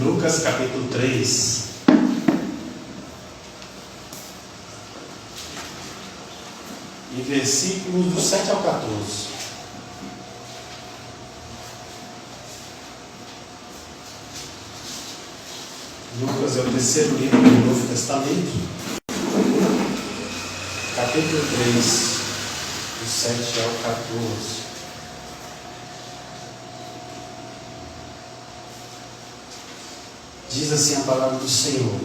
Lucas capítulo 3. E versículos do 7 ao 14. Lucas é o terceiro livro do Novo Testamento, capítulo 3, do 7 ao 14. Diz assim a palavra do Senhor.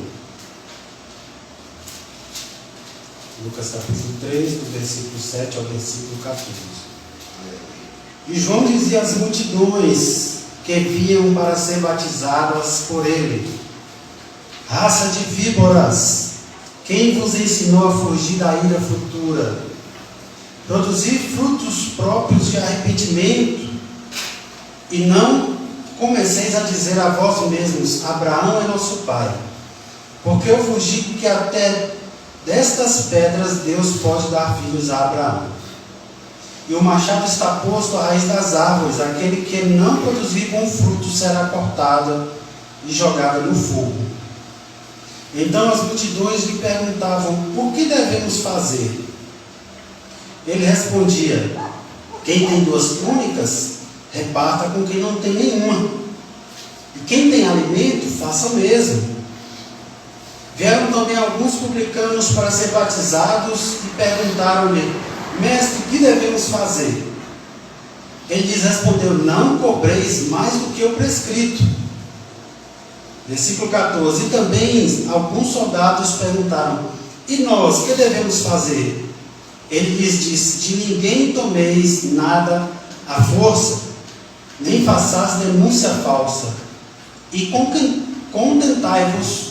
Lucas capítulo 3, do versículo 7 ao versículo 14. E João dizia às multidões que vinham para ser batizadas por ele: raça de víboras, quem vos ensinou a fugir da ira futura? Produzir frutos próprios de arrependimento, e não comeceis a dizer a vós mesmos: Abraão é nosso pai. Porque eu vos digo que até destas pedras Deus pode dar filhos a Abraão. E o machado está posto à raiz das árvores: aquele que não produzir bom fruto será cortado e jogado no fogo. Então as multidões lhe perguntavam: o que devemos fazer? Ele respondia: quem tem 2 túnicas, reparta com quem não tem nenhuma. E quem tem alimento, faça o mesmo. Vieram também alguns publicanos para ser batizados e perguntaram-lhe: mestre, o que devemos fazer? Ele lhes respondeu: não cobreis mais do que o prescrito. Versículo 14. E também alguns soldados perguntaram: e nós, o que devemos fazer? Ele lhes disse: de ninguém tomeis nada à força, nem façais denúncia falsa, e contentai-vos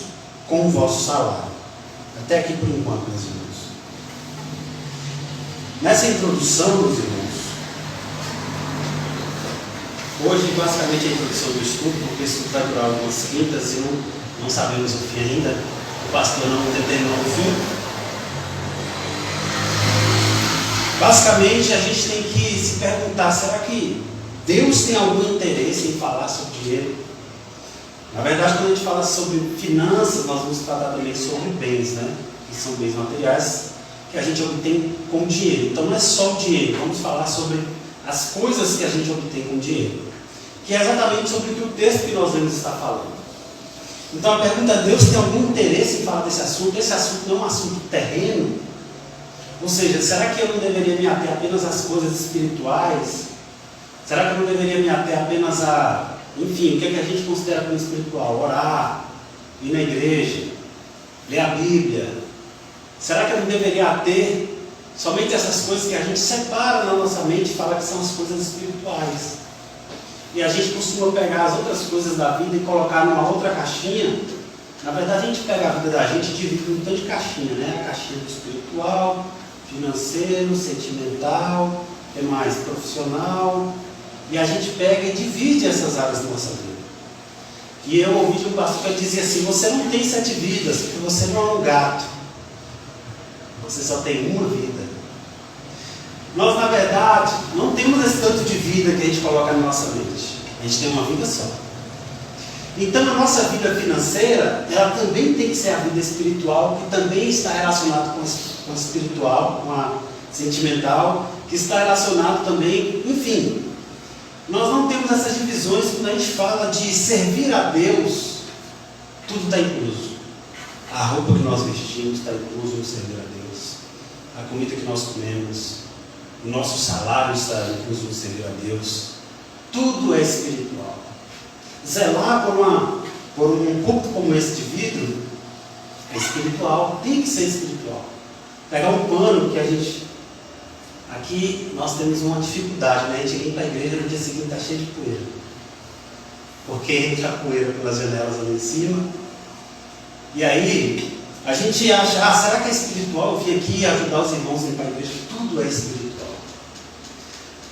com o vosso salário. Até aqui por enquanto, meus irmãos. Nessa introdução, meus irmãos, hoje basicamente a introdução do estudo, porque o estudo vai durar algumas quintas e não sabemos o fim ainda, o pastor não determinou o fim. Basicamente a gente tem que se perguntar: será que Deus tem algum interesse em falar sobre dinheiro? Na verdade, quando a gente fala sobre finanças, nós vamos tratar também sobre bens, né? Que são bens materiais que a gente obtém com dinheiro. Então não é só o dinheiro, vamos falar sobre as coisas que a gente obtém com dinheiro, que é exatamente sobre o que o texto que nós lemos está falando. Então a pergunta é: Deus tem algum interesse em falar desse assunto? Esse assunto não é um assunto terreno? Ou seja, será que eu não deveria me ater apenas às coisas espirituais? Será que eu não deveria me ater apenas a, enfim, o que é que a gente considera como espiritual? Orar, ir na igreja, ler a Bíblia. Será que eu não deveria ater somente essas coisas que a gente separa na nossa mente e fala que são as coisas espirituais? E a gente costuma pegar as outras coisas da vida e colocar numa outra caixinha. Na verdade, a gente pega a vida da gente e divide em um tanto de caixinha, né? A caixinha do espiritual, financeiro, sentimental, é mais profissional. E a gente pega e divide essas áreas da nossa vida. E eu ouvi de um pastor que dizia assim: você não tem 7 vidas, porque você não é um gato. Você só tem uma vida. Nós, na verdade, não temos esse tanto de vida que a gente coloca na nossa mente. A gente tem uma vida só. Então a nossa vida financeira, ela também tem que ser a vida espiritual, que também está relacionada com a espiritual, com a sentimental, que está relacionado também, enfim. Nós não temos essas divisões. Quando a gente fala de servir a Deus, tudo está incluso. A roupa que nós vestimos está incluso no servir a Deus. A comida que nós comemos, o nosso salário está incluso no servir a Deus. Tudo é espiritual. Zelar por um púlpito como esse de vidro é espiritual, tem que ser espiritual. Pegar um pano que a gente... Aqui nós temos uma dificuldade, né? A gente vem para a igreja no dia seguinte está cheio de poeira. Porque entra a poeira pelas janelas ali em cima. E aí a gente acha: será que é espiritual? Eu vim aqui ajudar os irmãos a limpar a igreja. Tudo é espiritual.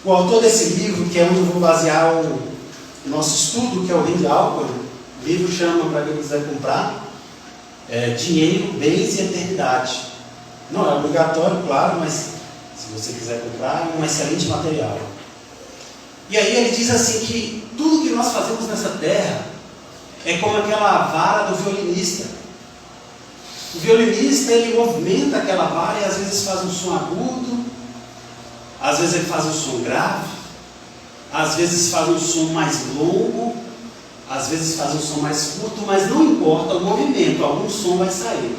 O autor desse livro, que é onde eu vou basear o nosso estudo, que é o Randy Alcorn, o livro chama, para quem quiser comprar, Dinheiro, Bens e Eternidade. Não é obrigatório, claro, mas se você quiser comprar, é um excelente material. E aí ele diz assim que tudo que nós fazemos nessa terra é como aquela vara do violinista. O violinista, ele movimenta aquela vara e às vezes faz um som agudo, às vezes ele faz um som grave, às vezes faz um som mais longo, às vezes faz um som mais curto, mas não importa o movimento, algum som vai sair.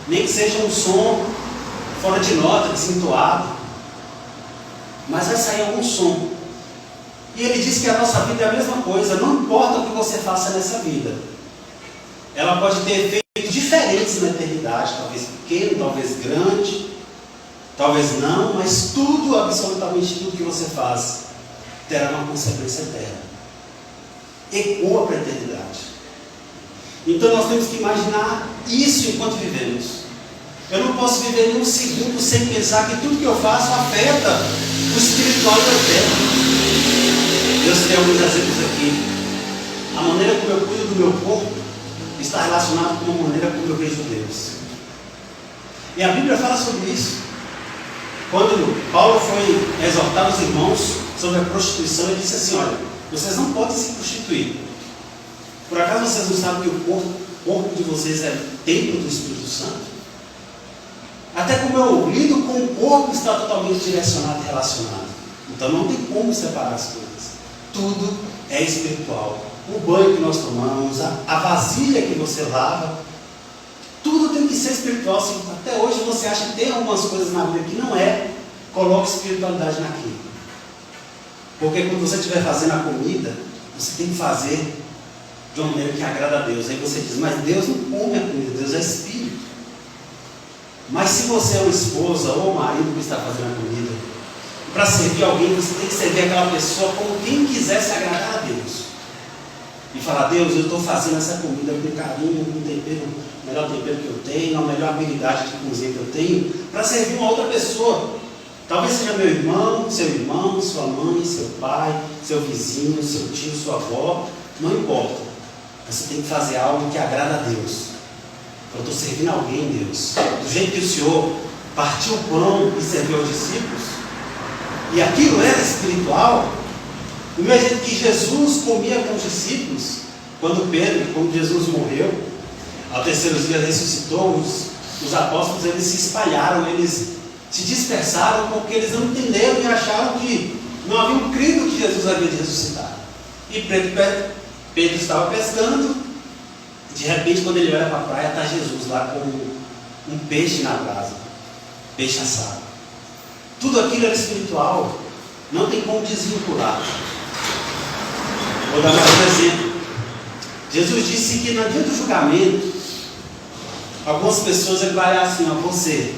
Nem que seja um som fora de nota, desentoado, mas vai sair algum som. E ele diz que a nossa vida é a mesma coisa, não importa o que você faça nessa vida. Ela pode ter efeitos diferentes na eternidade, talvez pequeno, talvez grande, talvez não, mas tudo, absolutamente tudo que você faz, terá uma consequência eterna. Ecoa para a eternidade. Então nós temos que imaginar isso enquanto vivemos. Eu não posso viver nem um segundo sem pensar que tudo que eu faço afeta o espiritual e o eterno. Deus tem alguns exemplos aqui. A maneira como eu cuido do meu corpo está relacionada com a maneira como eu vejo Deus. E a Bíblia fala sobre isso. Quando Paulo foi exortar os irmãos sobre a prostituição, ele disse assim: olha, vocês não podem se prostituir. Por acaso vocês não sabem que o corpo de vocês é templo do Espírito Santo? Até como eu lido com o corpo está totalmente direcionado e relacionado. Então não tem como separar as coisas. Tudo é espiritual. O banho que nós tomamos, a vasilha que você lava, tudo tem que ser espiritual. Se até hoje você acha que tem algumas coisas na Bíblia que não é, coloque espiritualidade naquilo. Porque quando você estiver fazendo a comida, você tem que fazer de uma maneira que agrada a Deus. Aí você diz, mas Deus não come a comida, Deus é espírito. Mas se você é uma esposa ou um marido que está fazendo a comida, para servir alguém, você tem que servir aquela pessoa como quem quiser se agradar a Deus. E falar: Deus, eu estou fazendo essa comida com carinho, com tempero, o melhor tempero que eu tenho, a melhor habilidade de cozinha que eu tenho, para servir uma outra pessoa. Talvez seja meu irmão, sua mãe, seu pai, seu vizinho, seu tio, sua avó, não importa. Você tem que fazer algo que agrada a Deus. Eu estou servindo alguém, Deus. Do jeito que o Senhor partiu o pão e serviu aos discípulos, e aquilo era espiritual, do mesmo jeito que Jesus comia com os discípulos, quando Jesus morreu, ao terceiro dia ressuscitou, os apóstolos eles se espalharam, eles se dispersaram porque eles não entenderam e acharam que não haviam crido que Jesus havia de ressuscitar. E Pedro estava pescando, de repente, quando ele olha para a praia, está Jesus lá com um peixe na brasa, peixe assado. Tudo aquilo era espiritual, não tem como desvincular. Vou dar mais um exemplo. Jesus disse que no dia do julgamento, algumas pessoas ele vai assim: ó, você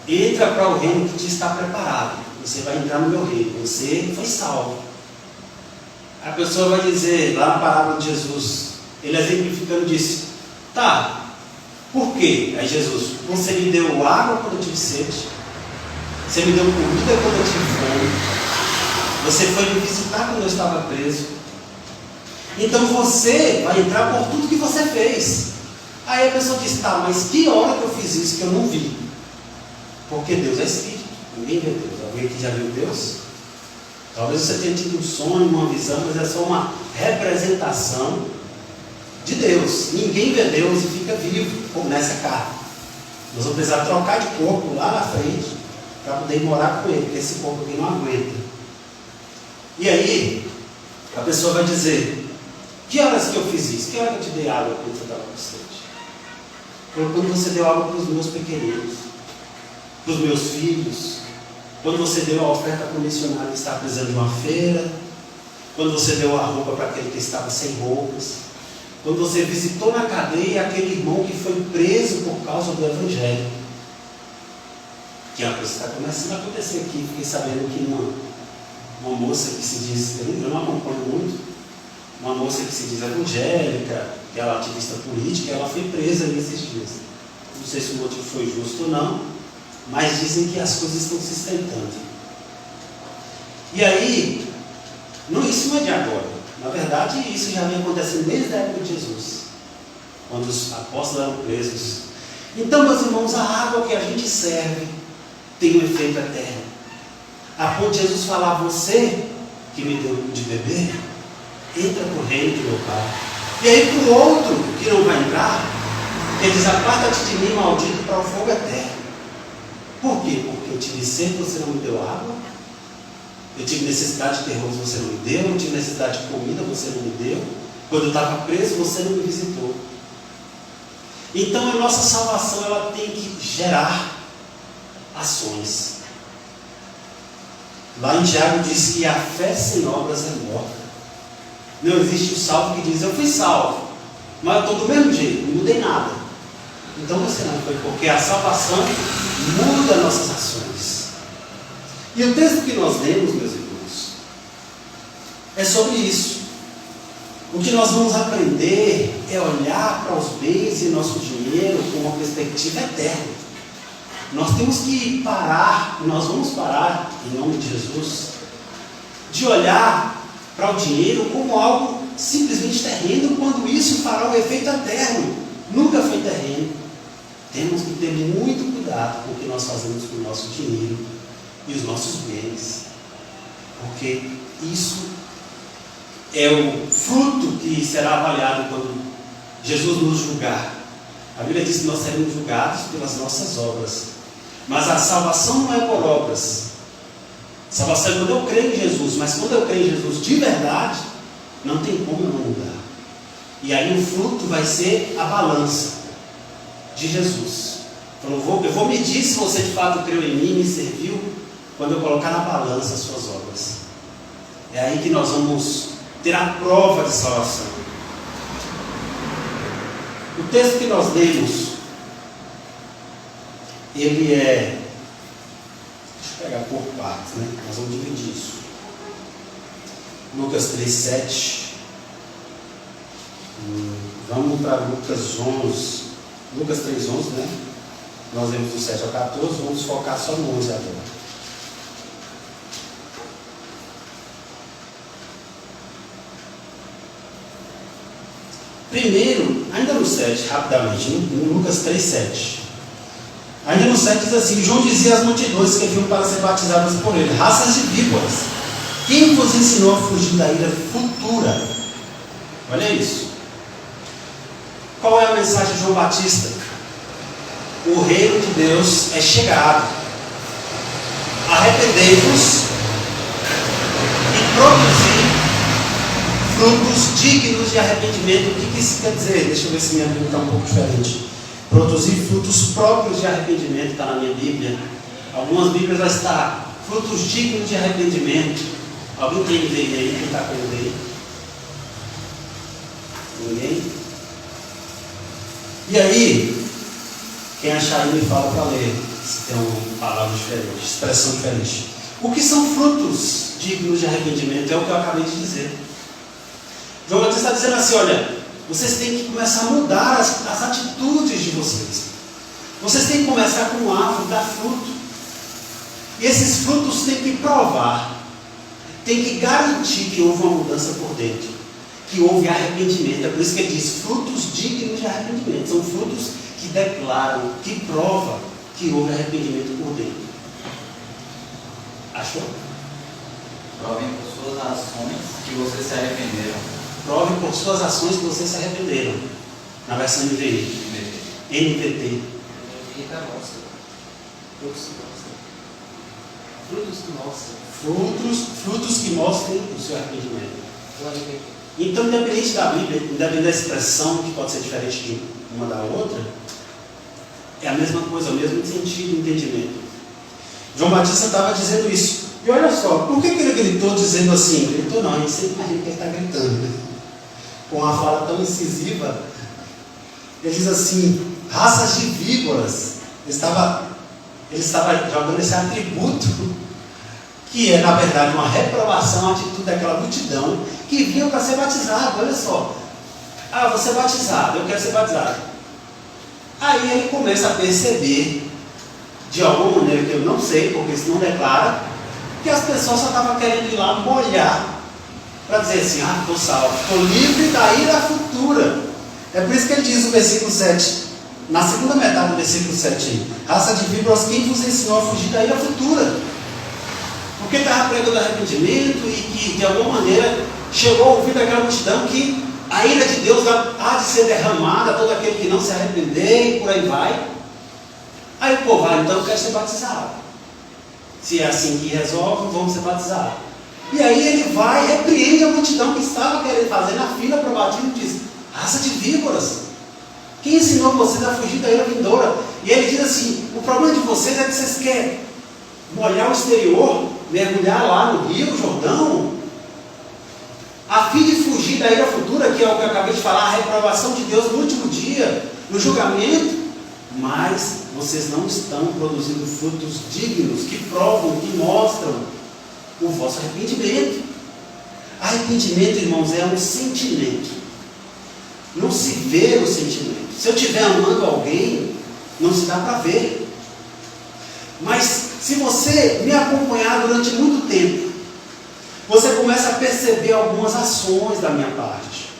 entra para o reino que te está preparado, você vai entrar no meu reino, você foi salvo. A pessoa vai dizer, lá na parábola de Jesus, ele exemplificando disse: tá, por quê? Aí Jesus: você me deu água quando eu tive sede, você me deu comida quando eu tive fome, você foi me visitar quando eu estava preso, então você vai entrar por tudo que você fez. Aí a pessoa diz: tá, mas que hora que eu fiz isso que eu não vi? Porque Deus é espírito, ninguém vê Deus. Alguém que já viu Deus? Talvez você tenha tido um sonho, uma visão, mas é só uma representação de Deus. Ninguém vê Deus e fica vivo, como nessa carne. Nós vamos precisar trocar de corpo lá na frente para poder morar com ele, porque esse corpo aqui não aguenta. E aí, a pessoa vai dizer: que horas que eu fiz isso? Que hora que eu te dei água quando você estava com sede? Quando você deu água para os meus pequeninos, para os meus filhos, quando você deu a oferta para o missionário que estava precisando de uma feira, quando você deu a roupa para aquele que estava sem roupas, quando você visitou na cadeia aquele irmão que foi preso por causa do Evangelho. Que é uma coisa que está começando a acontecer aqui. Fiquei sabendo que uma moça que se diz, eu não acompanho muito, uma moça que se diz evangélica, que ela é ativista política, ela foi presa nesses dias. Não sei se o motivo foi justo ou não, mas dizem que as coisas estão se estreitando. E aí, isso não é de agora. Na verdade, isso já vem acontecendo desde a época de Jesus, quando os apóstolos eram presos. Então, meus irmãos, a água que a gente serve tem um efeito eterno. A ponto de Jesus falar: você que que me deu de beber, entra para o reino de meu Pai. E aí para o outro que não vai entrar, ele diz, aparta-te de mim, maldito, para o fogo eterno. Por quê? Porque eu tive sede, você não me deu água. Eu tive necessidade de ter roupa, você não me deu. Eu tive necessidade de comida, você não me deu. Quando eu estava preso, você não me visitou. Então a nossa salvação, ela tem que gerar ações. Lá em Tiago diz que a fé sem obras é morta. Não existe o salvo que diz, eu fui salvo, mas eu estou do mesmo jeito, não mudei nada. Então você não foi, porque a salvação muda nossas ações. E o texto que nós lemos, meus irmãos, é sobre isso. O que nós vamos aprender é olhar para os bens e nosso dinheiro com uma perspectiva eterna. Nós temos que parar, nós vamos parar, em nome de Jesus, de olhar para o dinheiro como algo simplesmente terreno, quando isso fará um efeito eterno. Nunca foi terreno. Temos que ter muito cuidado com o que nós fazemos com o nosso dinheiro e os nossos bens, porque isso é o fruto que será avaliado quando Jesus nos julgar. A Bíblia diz que nós seremos julgados pelas nossas obras, mas a salvação não é por obras. A salvação é quando eu creio em Jesus, mas quando eu creio em Jesus de verdade, não tem como eu não mudar. E aí o fruto vai ser a balança de Jesus. Então, eu vou medir se você de fato creu em mim, me serviu, quando eu colocar na balança as suas obras. É aí que nós vamos ter a prova de salvação. O texto que nós lemos, ele é... Deixa eu pegar por partes, né? Nós vamos dividir isso. Lucas 3:7. Vamos para Lucas 11. Lucas 3:11, né? Nós lemos do 7 ao 14, vamos focar só no 11 agora. Primeiro, ainda no 7, rapidamente, no Lucas 3:7. Ainda no 7 diz assim: João dizia às multidões que vinham para ser batizadas por ele: raças de víboras, quem vos ensinou a fugir da ira futura? Olha isso. Qual é a mensagem de João Batista? O reino de Deus é chegado. Arrependei-vos e produzir frutos dignos de arrependimento. O que isso quer dizer? Deixa eu ver se minha Bíblia está um pouco diferente. Produzir frutos próprios de arrependimento, está na minha Bíblia. Algumas Bíblias vai estar frutos dignos de arrependimento. Alguém tem NVI aí? Quem está com NVI? Ninguém? E aí, quem achar aí me fala para ler, se tem uma palavra diferente, expressão diferente. O que são frutos dignos de arrependimento? É o que eu acabei de dizer. João Batista está dizendo assim: olha, vocês têm que começar a mudar as atitudes de vocês. Vocês têm que começar com uma árvore, dar fruto. E esses frutos têm que provar, tem que garantir que houve uma mudança por dentro, que houve arrependimento. É por isso que ele diz frutos dignos de arrependimento. São frutos que declaram, que provam que houve arrependimento por dentro. Achou? Provem por suas ações que vocês se arrependeram. Prove por suas ações que vocês se arrependeram. Na versão NVI. NVT. Frutos que mostrem o seu arrependimento. Então, independente da Bíblia, independente da expressão, que pode ser diferente de uma da outra, é a mesma coisa, o mesmo sentido e entendimento. João Batista estava dizendo isso. E olha só, por que ele gritou dizendo assim? Gritou não, a gente sempre imagina que ele está gritando, né? Com uma fala tão incisiva. Ele diz assim: raças de víboras. Ele estava jogando esse atributo, que é na verdade uma reprovação à atitude daquela multidão que vinha para ser batizado. Olha só, vou ser batizado, eu quero ser batizado. Aí ele começa a perceber, de alguma maneira que eu não sei, porque isso não declara, que as pessoas só estavam querendo ir lá molhar para dizer assim: estou salvo, estou livre da ira futura. É por isso que ele diz no versículo 7, na segunda metade do versículo 7, raça de víboras, quem vos ensinou a fugir da ira futura? Porque estava pregando arrependimento e que de alguma maneira chegou ao ouvido daquela multidão que a ira de Deus há de ser derramada a todo aquele que não se arrepender e por aí vai. Aí o povo, então eu quero ser batizado. Se é assim que resolve, vamos ser batizados. E aí ele vai e repreende a multidão que estava querendo fazer na fila para o batismo e diz: raça de víboras, quem ensinou vocês a fugir da ira vindoura? E ele diz assim: o problema de vocês é que vocês querem molhar o exterior, mergulhar lá no Rio Jordão, a fim de fugir da ira futura, que é o que eu acabei de falar, a reprovação de Deus no último dia, no julgamento. Mas vocês não estão produzindo frutos dignos, que provam, que mostram o vosso arrependimento. Arrependimento, irmãos, é um sentimento. Não se vê o sentimento. Se eu estiver amando alguém, não se dá para ver. Mas se você me acompanhar durante muito tempo, você começa a perceber algumas ações da minha parte.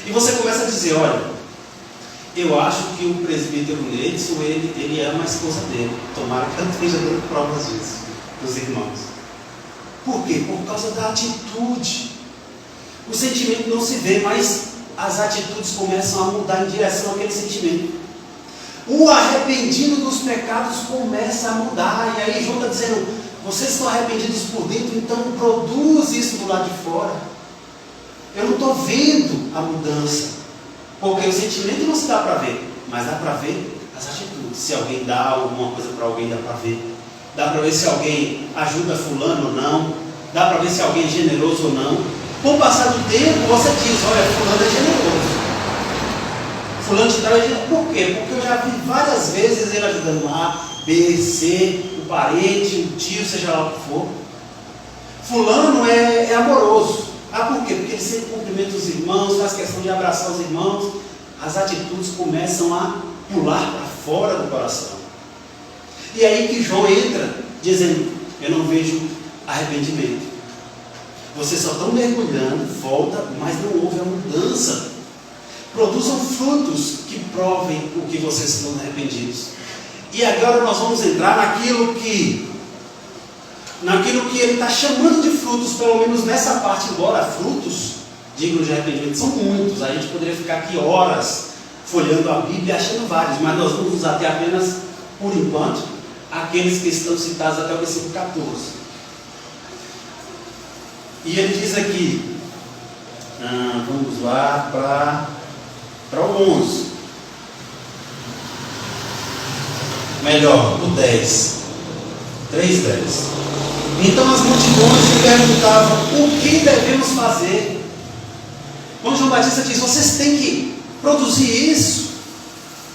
E você começa a dizer: olha, eu acho que o presbítero Nedson, ele ama a esposa dele. Tomara que eu esteja dando provas disso, dos irmãos. Por quê? Por causa da atitude. O sentimento não se vê, mas as atitudes começam a mudar em direção àquele sentimento. O arrependido dos pecados começa a mudar. E aí João está dizendo: vocês estão arrependidos por dentro, então produz isso do lado de fora. Eu não estou vendo a mudança, porque o sentimento não se dá para ver, mas dá para ver as atitudes. Se alguém dá alguma coisa para alguém, dá para ver. Dá para ver se alguém ajuda fulano ou não. Dá para ver se alguém é generoso ou não. Com o passar do tempo, você diz: olha, fulano é generoso. Fulano de tal é generoso. Por quê? Porque eu já vi várias vezes ele ajudando A, B, C, o parente, o tio, seja lá o que for. Fulano é amoroso. Ah, por quê? Porque ele sempre cumprimenta os irmãos, faz questão de abraçar os irmãos. As atitudes começam a pular para fora do coração. E aí que João entra dizendo: eu não vejo arrependimento. Vocês só estão mergulhando, volta, mas não houve a mudança. Produzam frutos que provem o que vocês estão arrependidos. E agora nós vamos entrar naquilo que ele está chamando de frutos, pelo menos nessa parte, embora frutos dignos de arrependimento são muitos. A gente poderia ficar aqui horas folheando a Bíblia achando vários, mas nós vamos usar até apenas, por enquanto, aqueles que estão citados até o versículo 14. E ele diz aqui, vamos lá para o 11. Melhor, o 10. 3:10. Então as multidões lhe perguntavam: o que devemos fazer? Quando João Batista diz: vocês têm que produzir isso.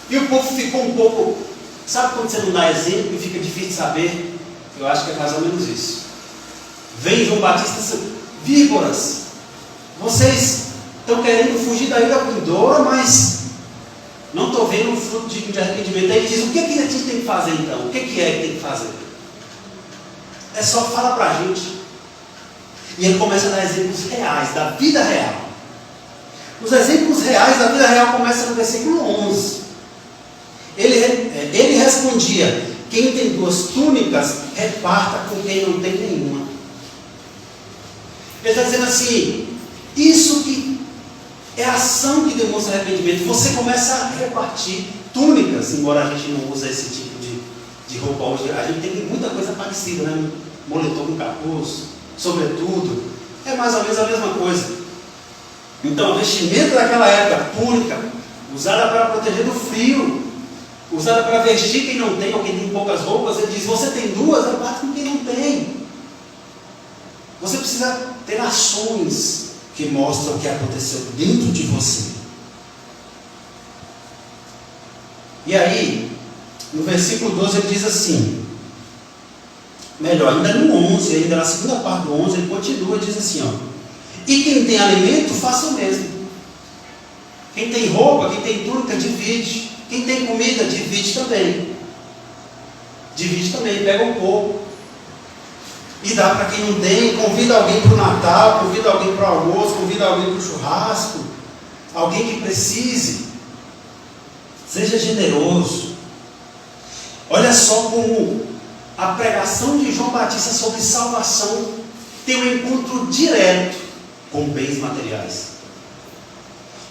E o povo ficou um pouco... Sabe quando você não dá exemplo e fica difícil de saber? Eu acho que é mais ou menos isso. Vem João Batista e diz: víboras, vocês estão querendo fugir da ira vindoura, mas não estou vendo um fruto digno de arrependimento. Aí ele diz: o que é que a gente tem que fazer então? O que é que tem que fazer? É só falar para a gente. E ele começa a dar exemplos reais, da vida real. Os exemplos reais da vida real começam no versículo 11. Ele respondia: quem tem 2 túnicas, reparta com quem não tem nenhuma. Ele está dizendo assim: isso que é a ação que demonstra arrependimento. Você começa a repartir túnicas, embora a gente não use esse tipo de roupa hoje. A gente tem muita coisa parecida, né? Moletom com capuz, sobretudo, é mais ou menos a mesma coisa. Então, o vestimento daquela época, túnica, usada para proteger do frio, usada para vestir quem não tem, ou quem tem poucas roupas. Ele diz: você tem 2, reparte com quem não tem. Você precisa ter ações que mostram o que aconteceu dentro de você. E aí, no versículo 12 ele diz assim, melhor, ainda no 11, ainda na segunda parte do 11, ele continua e diz assim, e quem tem alimento, faça o mesmo. Quem tem roupa, quem tem túnica, divide. Quem tem comida, divide também. Divide também, pega um pouco e dá para quem não tem. Convida alguém para o Natal, convida alguém para o almoço, convida alguém para o churrasco, alguém que precise. Seja generoso. Olha só como a pregação de João Batista sobre salvação tem um encontro direto com bens materiais.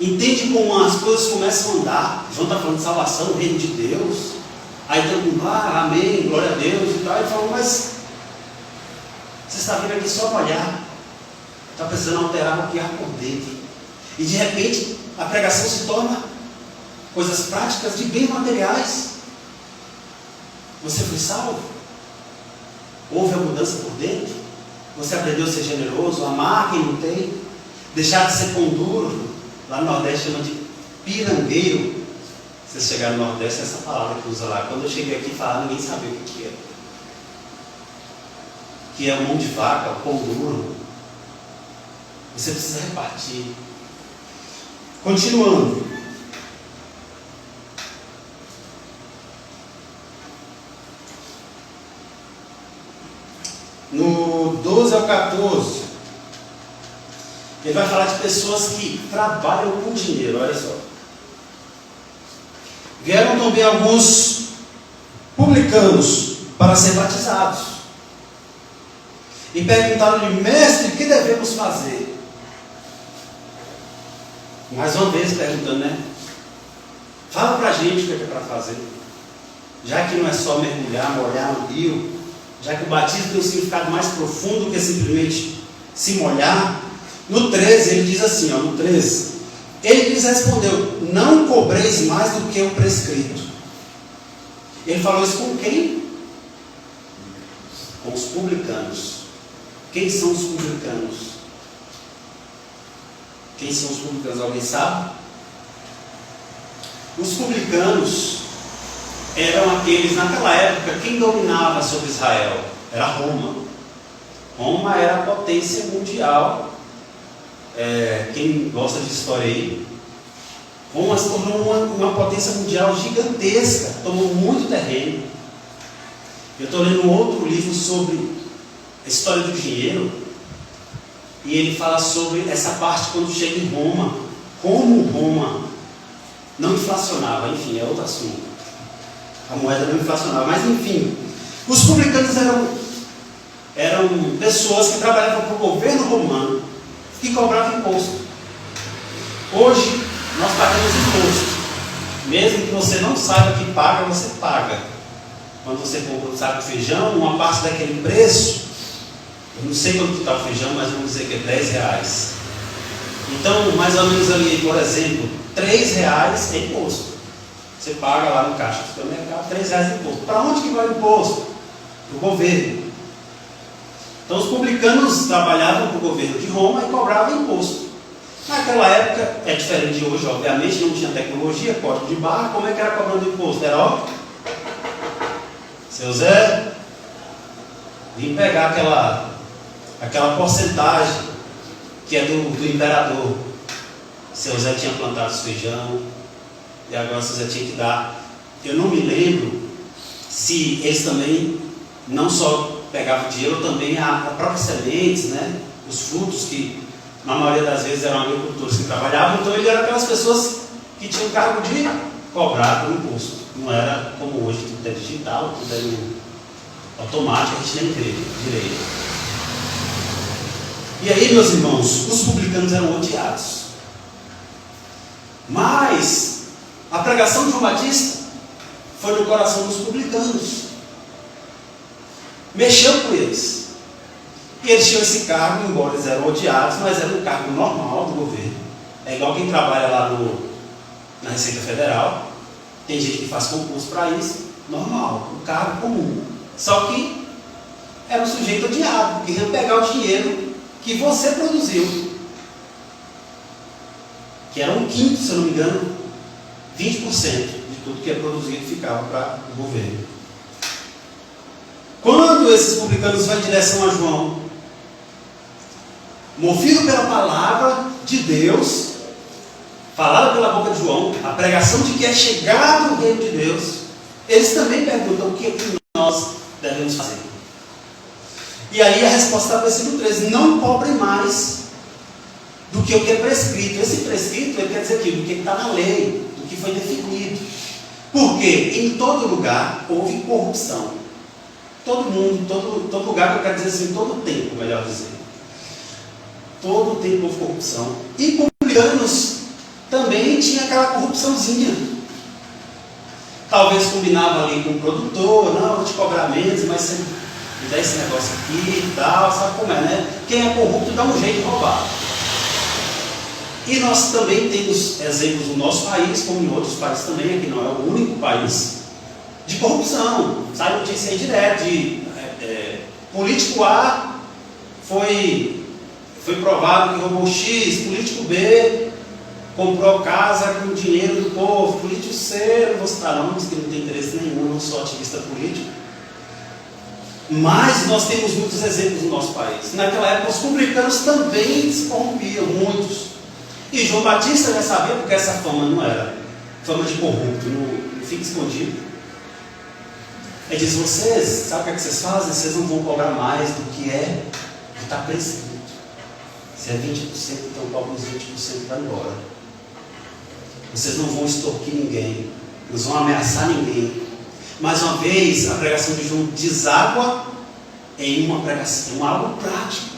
Entende como as coisas começam a andar? João está falando de salvação, o reino de Deus. Aí todo mundo, amém, glória a Deus e tal. Ele falou, mas você está vindo aqui só para olhar. Está precisando alterar o que há por dentro. E de repente a pregação se torna coisas práticas de bens materiais. Você foi salvo? Houve a mudança por dentro? Você aprendeu a ser generoso, amar quem não tem, deixar de ser pão duro. Lá no Nordeste chama de pirangueiro. Vocês chegaram no Nordeste, essa palavra que usa lá. Quando eu cheguei aqui falar, ninguém sabia o que era. Que é o mão de vaca, o pão duro. Você precisa repartir. Continuando. No 12 ao 14, ele vai falar de pessoas que trabalham com dinheiro, olha só. Vieram também alguns publicanos para ser batizados. E perguntaram-lhe, mestre, o que devemos fazer? Mais uma vez perguntando, né? Fala para a gente o que é para fazer. Já que não é só mergulhar, molhar no rio, já que o batismo tem um significado mais profundo que simplesmente se molhar. No 13, ele diz assim, no 13, ele lhes respondeu, não cobreis mais do que o prescrito. Ele falou isso com quem? Com os publicanos. Quem são os publicanos? Quem são os publicanos? Alguém sabe? Os publicanos eram aqueles, naquela época, quem dominava sobre Israel? Era Roma. Roma era a potência mundial. Quem gosta de história aí, Roma se tornou uma potência mundial gigantesca, tomou muito terreno. Eu estou lendo um outro livro sobre a história do dinheiro, e ele fala sobre essa parte quando chega em Roma, como Roma não inflacionava, enfim, é outro assunto. A moeda não inflacionava, mas enfim, os publicanos eram pessoas que trabalhavam para o governo romano, que cobravam imposto. Hoje nós pagamos imposto, mesmo que você não saiba que paga, você paga. Quando você compra um saco de feijão, uma parte daquele preço, eu não sei quanto está o feijão, mas vamos dizer que é R$10. Então, mais ou menos ali, por exemplo, R$3 é imposto. Você paga lá no caixa do supermercado, R$3 de imposto. Para onde que vai o imposto? Para o governo. Então os publicanos trabalhavam para o governo de Roma e cobravam imposto. Naquela época, é diferente de hoje, obviamente, não tinha tecnologia, código de barra. Como é que era cobrando imposto? Era ó, seu Zé, vim pegar aquela porcentagem que é do imperador. Seu Zé tinha plantado os feijão, e agora seu Zé tinha que dar. Eu não me lembro se eles também não só pegavam dinheiro, também a própria sementes, né? Os frutos, que na maioria das vezes eram agricultores que trabalhavam. Então ele era aquelas pessoas que tinham cargo de cobrar por imposto. Não era como hoje, tudo é digital, tudo é automático, a gente nem vê direito. E aí, meus irmãos, os publicanos eram odiados. Mas a pregação de João Batista foi no coração dos publicanos. Mexeu com eles. E eles tinham esse cargo, embora eles eram odiados, mas era um cargo normal do governo. É igual quem trabalha lá na Receita Federal. Tem gente que faz concurso para isso, normal, um cargo comum. Só que era um sujeito odiado, porque ia pegar o dinheiro que você produziu, que era 1/5, se eu não me engano, 20% de tudo que é produzido ficava para o governo. Quando esses publicanos vão em direção a João, movido pela palavra de Deus, falada pela boca de João, a pregação de que é chegado o reino de Deus, eles também perguntam o que nós devemos fazer. E aí a resposta está no versículo 13: não cobre mais do que o que é prescrito. Esse prescrito ele quer dizer aquilo, do que está na lei, do que foi definido. Porque em todo lugar houve corrupção. Todo mundo, todo lugar, que eu quero dizer assim, todo tempo, melhor dizer. Todo tempo houve corrupção. E publicanos também tinha aquela corrupçãozinha. Talvez combinava ali com o produtor, não, vou te cobrar menos, mas você me dá esse negócio aqui e tal, sabe como é, né? Quem é corrupto dá um jeito de roubar. E nós também temos exemplos no nosso país, como em outros países também, aqui não é o único país, de corrupção. Sai notícia aí direto de político A foi provado que roubou X, político B comprou casa com o dinheiro do povo, político C, não vou citar nomes que não tem interesse nenhum, não sou ativista político. Mas nós temos muitos exemplos no nosso país. Naquela época os publicanos também se corrompiam, muitos. E João Batista já sabia, porque essa fama não era fama de corrupto, não fica escondido. Ele diz, vocês, sabe o que vocês fazem? Vocês não vão cobrar mais do que está prescrito. Se é 20%, então cobra os 20% para embora. Vocês não vão extorquir ninguém, não vão ameaçar ninguém. Mais uma vez, a pregação de João deságua em uma pregação, algo prático,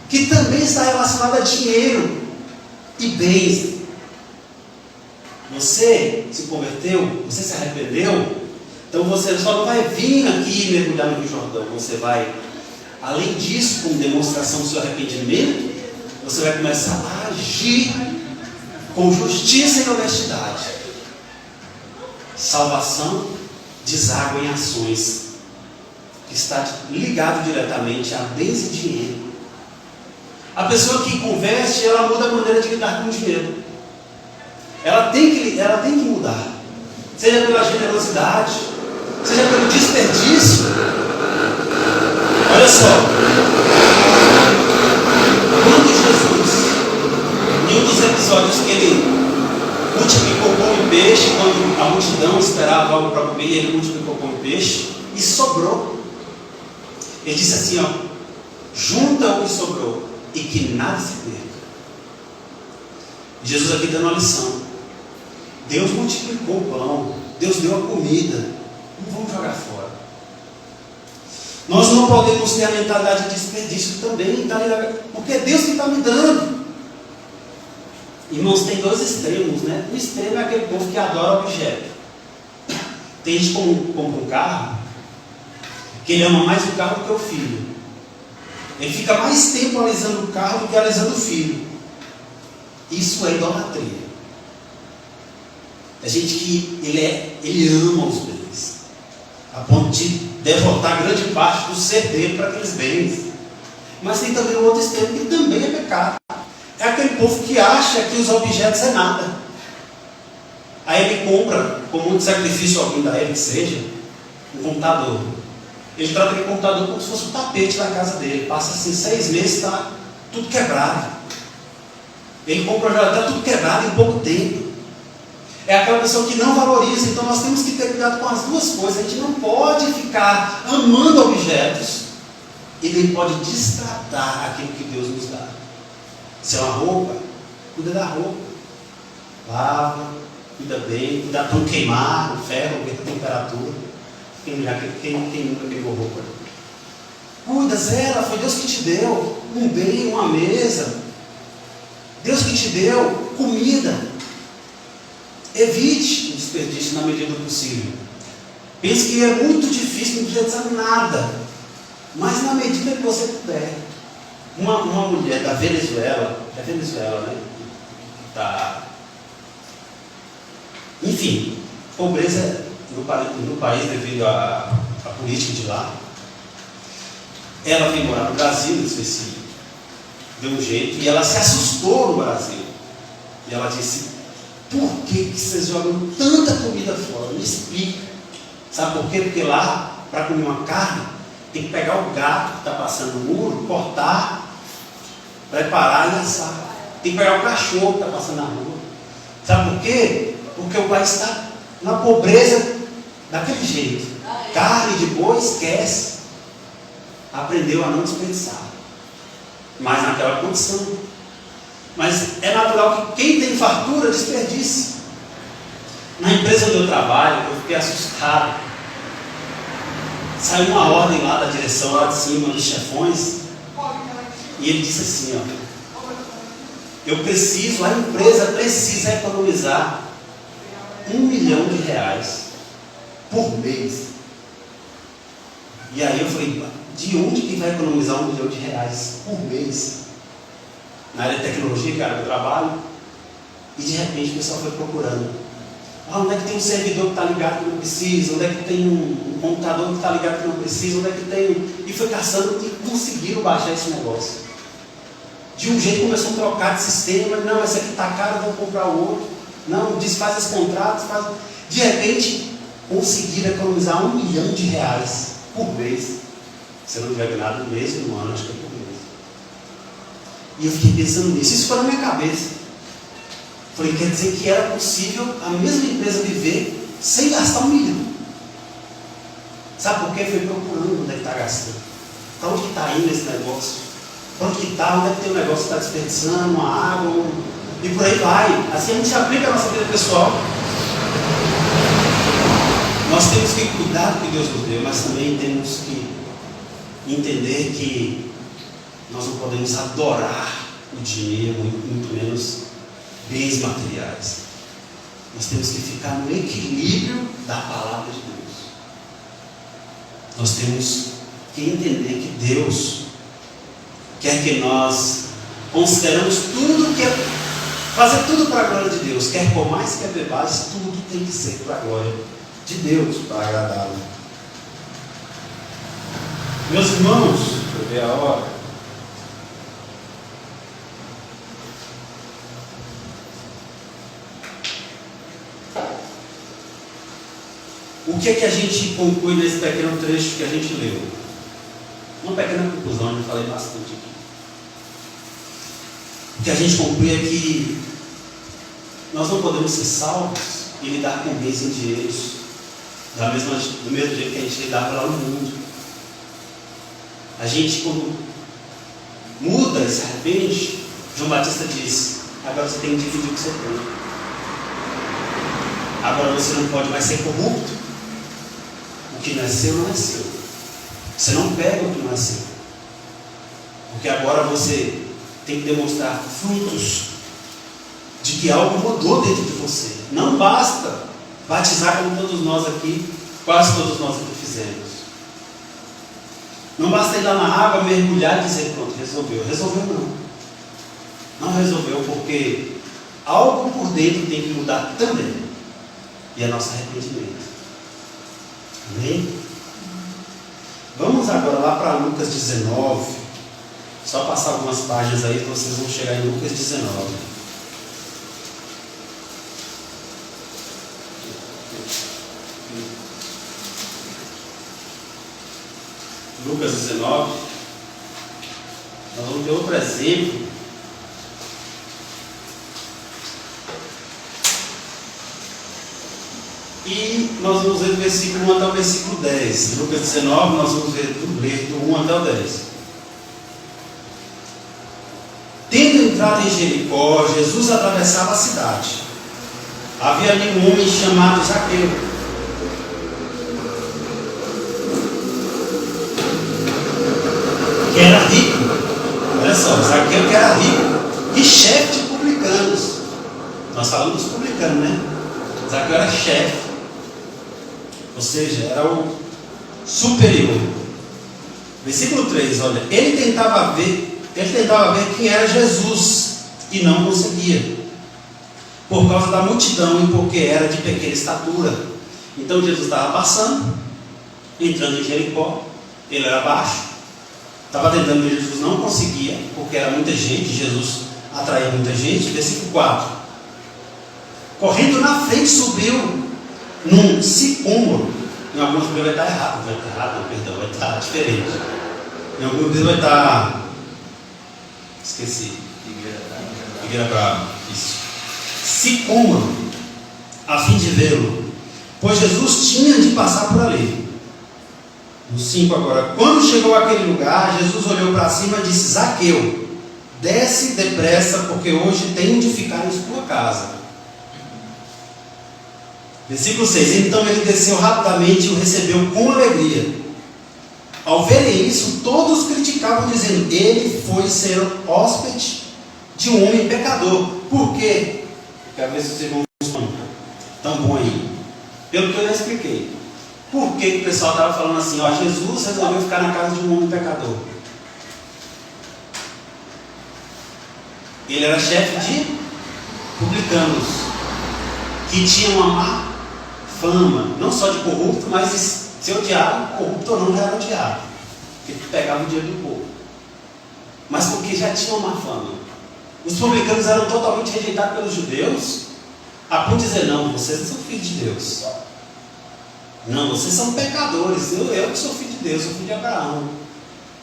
que também está relacionado a dinheiro e bens. Você se converteu, você se arrependeu, então você só não vai vir aqui mergulhar no Rio Jordão, você vai, além disso, como demonstração do seu arrependimento, você vai começar a agir com justiça e honestidade. Salvação deságua em ações, que está ligado diretamente a bens e dinheiro. A pessoa que converte, ela muda a maneira de lidar com o dinheiro. Ela tem que mudar, seja pela generosidade, seja pelo desperdício. Olha só, quando Jesus, em um dos episódios que ele multiplicou pão e peixe, quando a multidão esperava algo para comer, ele multiplicou pão e peixe e sobrou. Ele disse assim, ó, junta o que sobrou e que nada se perca. Jesus aqui dando uma lição. Deus multiplicou o pão, Deus deu a comida, não vamos jogar fora. Nós não podemos ter a mentalidade de desperdício também, tá? Porque é Deus que está me dando. Irmãos, tem dois extremos, né? O extremo é aquele povo que adora objeto. Tem gente que compra um carro, que ele ama mais o carro do que o filho. Ele fica mais tempo alisando o carro do que alisando o filho. Isso é idolatria. É gente que ele ama os bens, a ponto de devotar grande parte do ser dele para aqueles bens. Mas tem também o outro extremo que também é pecado. É aquele povo que acha que os objetos é nada. Aí ele compra, com muito sacrifício alguém da ele que seja, um computador. Ele trata aquele computador como se fosse um tapete na casa dele. Passa assim 6 meses, está tudo quebrado. Ele compra já está tudo quebrado em pouco tempo. É aquela pessoa que não valoriza. Então nós temos que ter cuidado com as duas coisas. A gente não pode ficar amando objetos e nem pode destratar aquilo que Deus nos dá. Se é uma roupa, cuida da roupa. Lava, cuida bem, cuida para não queimar, no ferro, aumenta a temperatura. Quem nunca pegou roupa? Cuida, zera, foi Deus que te deu um bem, uma mesa. Deus que te deu comida. Evite o desperdício na medida do possível. Pense que é muito difícil, não desperdiçar nada. Mas na medida que você puder. Uma mulher da Venezuela, né? Enfim, pobreza no país devido à política de lá. Ela veio morar no Brasil, não sei se deu um jeito, e ela se assustou no Brasil. E ela disse, por que vocês jogam tanta comida fora? Me explica. Sabe por quê? Porque lá, para comer uma carne, tem que pegar o gato que está passando no muro, cortar, preparar e assar. Tem que pegar o cachorro que está passando na rua. Sabe por quê? Porque o país está na pobreza daquele jeito. Carne de boi, esquece. Aprendeu a não desperdiçar. Mas naquela condição. Mas é natural que quem tem fartura desperdice. Na empresa onde eu trabalho, eu fiquei assustado. Saiu uma ordem lá da direção, lá de cima, dos chefões, e ele disse assim, ó: eu preciso, a empresa precisa economizar R$1 milhão por mês. E aí eu falei, de onde que vai economizar R$1 milhão por mês? Na área de tecnologia, que era do trabalho. E de repente o pessoal foi procurando. Onde é que tem um servidor que está ligado que não precisa? Onde é que tem um computador que está ligado que não precisa? Onde é que tem... E foi caçando e conseguiram baixar esse negócio. De um jeito começou a trocar de sistema. Não, esse aqui está caro, vamos comprar o outro. Não, desfaz esse contrato. De repente, conseguiram economizar R$1 milhão por mês. Se eu não tiver ganhado no mês ou no ano, acho que é por mês. E eu fiquei pensando nisso. Isso foi na minha cabeça. Falei, quer dizer que era possível a mesma empresa viver sem gastar R$1 milhão. Sabe por quê? Foi procurando onde é que está gastando. Para onde que está indo esse negócio? Para onde que está? Onde é que tem um negócio que está desperdiçando, uma água, e por aí vai. Assim a gente aplica a nossa vida pessoal. Nós temos que cuidar do que Deus nos deu, mas também temos que entender que nós não podemos adorar o dinheiro, muito menos bens materiais. Nós temos que ficar no equilíbrio da palavra de Deus. Nós temos que entender que Deus quer que nós consideramos tudo que é fazer tudo para a glória de Deus. Quer comais, quer bebais, tudo tem que ser para a glória de Deus, para agradá-lo. Meus irmãos, deixa eu ver a hora. O que é que a gente conclui nesse pequeno trecho que a gente leu? Uma pequena conclusão, eu falei bastante aqui. O que a gente conclui é que nós não podemos ser salvos e lidar com bens em dinheiros do mesmo jeito que a gente lidava lá no mundo. A gente, quando muda e se arrepende, João Batista diz: agora você tem que dividir o que você tem. Agora você não pode mais ser corrupto. O que não é seu, não é seu. Você não pega o que não é seu. Porque agora você tem que demonstrar frutos de que algo mudou dentro de você. Não basta batizar como todos nós aqui, quase todos nós aqui fizemos. Não basta ir lá na água, mergulhar e dizer, pronto, resolveu. Resolveu não. Não resolveu porque algo por dentro tem que mudar também. E é nosso arrependimento. Amém? Vamos agora lá para Lucas 19. Só passar algumas páginas aí, vocês vão chegar em Lucas 19. Lucas 19. Nós vamos ter outro exemplo. E nós vamos ler do versículo 1 até o versículo 10. Lucas 19, nós vamos ler do 1 até o 10. Tendo entrado em Jericó, Jesus atravessava a cidade. Havia ali um homem chamado Zaqueu, que era rico. Olha só, Zaqueu que era rico e chefe de publicanos. Nós falamos dos publicanos, né? Zaqueu era chefe. Ou seja, era o superior. Versículo 3, olha. Ele tentava ver quem era Jesus e não conseguia, por causa da multidão e porque era de pequena estatura. Então Jesus estava passando, entrando em Jericó. Ele era baixo, estava tentando ver Jesus, não conseguia, porque era muita gente. Jesus atraía muita gente. Versículo 4. Correndo na frente, subiu num sicômoro. Em algumas Bíblias vai estar errado. Vai estar diferente. Em algumas Bíblias vai estar... Esqueci. Figueira brava. Isso. Sicômoro, a fim de vê-lo, pois Jesus tinha de passar por ali. No 5 agora. Quando chegou àquele lugar, Jesus olhou para cima e disse: Zaqueu, desce depressa, porque hoje tenho de ficar em sua casa. Versículo 6. Então ele desceu rapidamente e o recebeu com alegria. Ao verem isso, todos criticavam, dizendo: ele foi ser hóspede de um homem pecador. Por quê? Quero ver se vocês vão tão bom aí. Pelo que eu já expliquei. Por que o pessoal estava falando assim? Ó, Jesus resolveu ficar na casa de um homem pecador. Ele era chefe de publicanos, que tinha uma má fama, não só de corrupto, mas de ser odiado, corrupto ou não, já era odiado, porque pegava o dinheiro do povo, mas porque já tinha uma má fama. Os publicanos eram totalmente rejeitados pelos judeus, a ponto de dizer: não, vocês não são filhos de Deus, não, vocês são pecadores, eu que sou filho de Deus, sou filho de Abraão,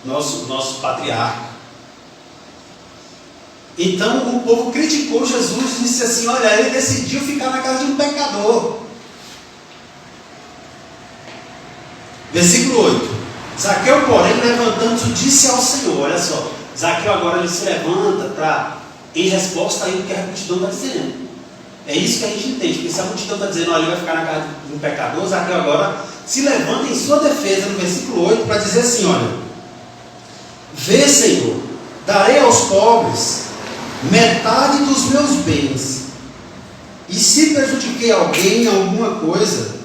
nosso patriarca. Então o povo criticou Jesus e disse assim: olha, ele decidiu ficar na casa de um pecador. Versículo 8. Zaqueu, porém, levantando-se, disse ao Senhor: olha só, Zaqueu agora ele se levanta para, em resposta a ele que a multidão está dizendo. É isso que a gente entende, porque se a multidão está dizendo: olha, ele vai ficar na casa de um pecador, Zaqueu agora se levanta em sua defesa, no versículo 8, para dizer assim: olha, vê, Senhor, darei aos pobres metade dos meus bens, e se prejudiquei alguém em alguma coisa,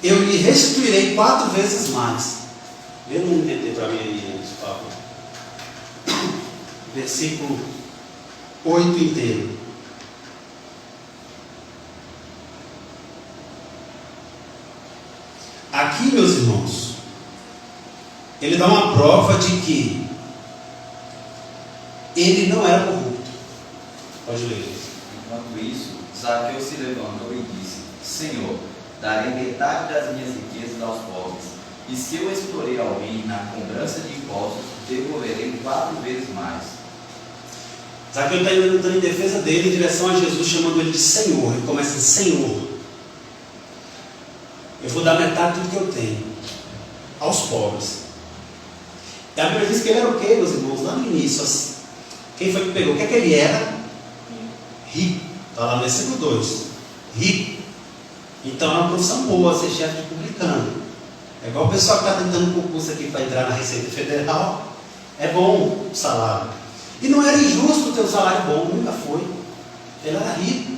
eu lhe restituirei 4 vezes mais. Eu não entendi para mim aí, por favor. Versículo 8 inteiro. Aqui, meus irmãos, ele dá uma prova de que ele não era corrupto. Pode ler. Enquanto isso, Zaqueu se levantou e disse: Senhor, darei metade das minhas riquezas aos pobres, e se eu explorei alguém na cobrança de impostos, devolverei 4 vezes mais. Zaqueu está indo em defesa dele, em direção a Jesus, chamando ele de Senhor. Ele começa a dizer: Senhor, eu vou dar metade de tudo que eu tenho aos pobres. E a Bíblia diz que ele era o quê, meus irmãos? Lá no início, quem foi que pegou? O que é que ele era? Rico. Está lá no versículo 2. Rico. Então é uma profissão boa ser chefe de publicano. É igual o pessoal que está tentando concurso aqui para entrar na Receita Federal. É bom o salário. E não era injusto ter um salário bom, nunca foi. Ele era rico.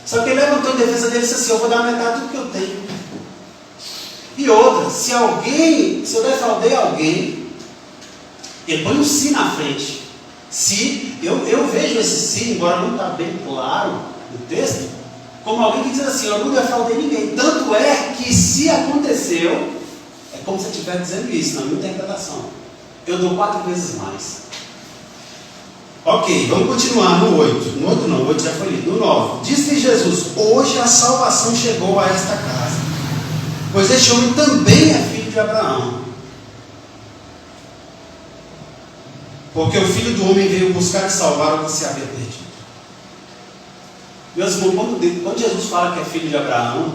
Só que ele levantou em defesa dele e disse assim: eu vou dar metade do que eu tenho. E outra, se eu defraudei alguém, ele põe um si na frente. Se eu vejo esse si, embora não está bem claro no texto, como alguém que diz assim: eu não defraudei ninguém. Tanto é que, se aconteceu, é como se eu estivesse dizendo isso, na minha interpretação: eu dou 4 vezes mais. Ok, vamos continuar no 8. No 8 não, o 8 já foi lido. No 9. Disse Jesus: hoje a salvação chegou a esta casa, pois este homem também é filho de Abraão. Porque o Filho do Homem veio buscar e salvar o que se havia perdido. Meus irmãos, quando Jesus fala que é filho de Abraão,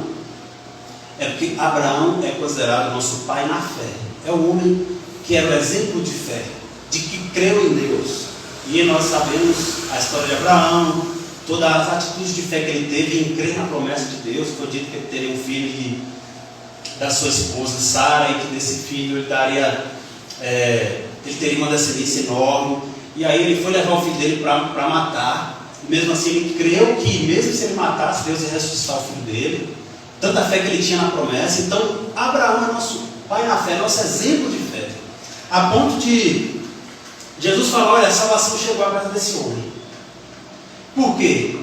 é porque Abraão é considerado nosso pai na fé. É o homem que era o exemplo de fé, de que creu em Deus. E nós sabemos a história de Abraão, todas as atitudes de fé que ele teve em crer na promessa de Deus. Foi dito que ele teria um filho da sua esposa Sara, e que desse filho ele teria uma descendência enorme. E aí ele foi levar o filho dele para matar. E mesmo assim ele creu que, mesmo se ele matasse, Deus ia ressuscitar o filho dele. Tanta fé que ele tinha na promessa. Então Abraão é nosso pai na fé, nosso exemplo de fé, a ponto de Jesus falar: olha, a salvação chegou à casa desse homem. Por quê?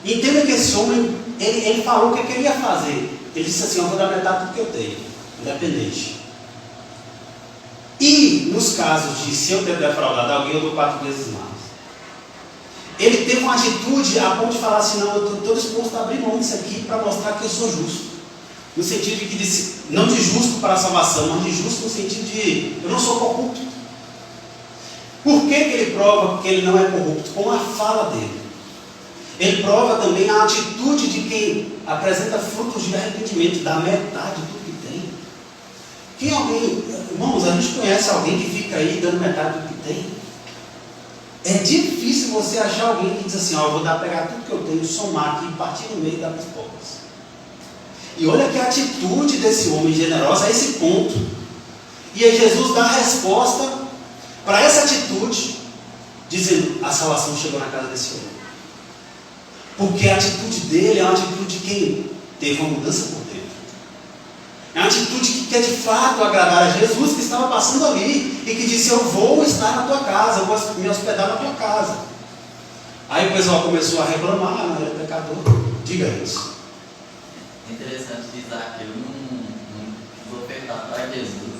Entenda que esse homem, ele falou o que ele ia fazer. Ele disse assim: eu vou dar metade do que eu tenho, independente. E nos casos de, se eu ter defraudado alguém, eu dou 4 vezes mais. Ele teve uma atitude a ponto de falar assim: não, eu estou disposto a abrir mão disso aqui para mostrar que eu sou justo. No sentido de que disse, não de justo para a salvação, mas de justo no sentido de eu não sou corrupto. Por que ele prova que ele não é corrupto? Com a fala dele. Ele prova também a atitude de quem apresenta frutos de arrependimento, da metade de tudo que tem. Irmãos, a gente conhece alguém que fica aí dando metade do que tem? É difícil você achar alguém que diz assim: eu vou pegar tudo que eu tenho, somar aqui e partir no meio e dar para os pobres. E olha que a atitude desse homem generoso a esse ponto. E aí Jesus dá a resposta para essa atitude, dizendo: a salvação chegou na casa desse homem. Porque a atitude dele é uma atitude de quem teve uma mudança por dentro. É uma atitude que quer de fato agradar a Jesus, que estava passando ali e que disse: eu vou estar na tua casa, eu vou me hospedar na tua casa. Aí o pessoal começou a reclamar: não, ele é pecador. Diga isso. É interessante que Zaqueu não quis ofertar para Jesus.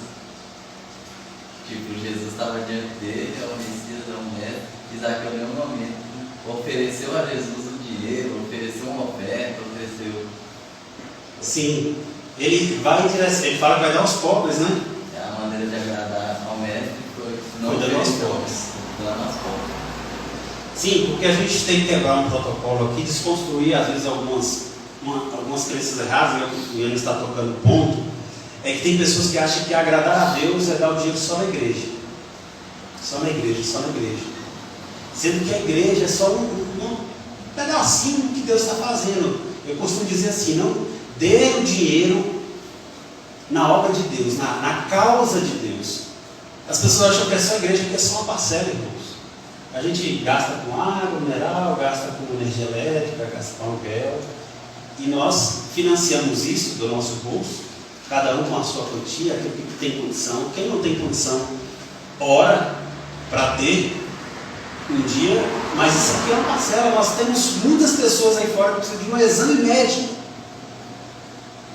Tipo, Jesus estava diante dele, é o Messias, é o Mestre, e Zaqueu em nenhum momento ofereceu a Jesus o dinheiro, ofereceu uma oferta, ofereceu... Sim, ele fala que vai dar aos pobres, né? A maneira de agradar ao Mestre foi não dando aos pobres. Dando aos pobres. Sim, porque a gente tem que quebrar um protocolo aqui, desconstruir às vezes algumas crenças erradas, né? O Ian está tocando ponto. É que tem pessoas que acham que agradar a Deus é dar o dinheiro só na igreja. Só na igreja, só na igreja. Sendo que a igreja é só um pedacinho que Deus está fazendo. Eu costumo dizer assim: não dê o dinheiro na obra de Deus, na causa de Deus. As pessoas acham que é só a igreja, que é só uma parcela, irmãos. A gente gasta com água mineral, gasta com energia elétrica, gasta com aluguel. E nós financiamos isso do nosso bolso, cada um com a sua quantia, aquele que tem condição. Quem não tem condição, ora para ter um dia, mas isso aqui é uma parcela. Nós temos muitas pessoas aí fora que precisam de um exame médico.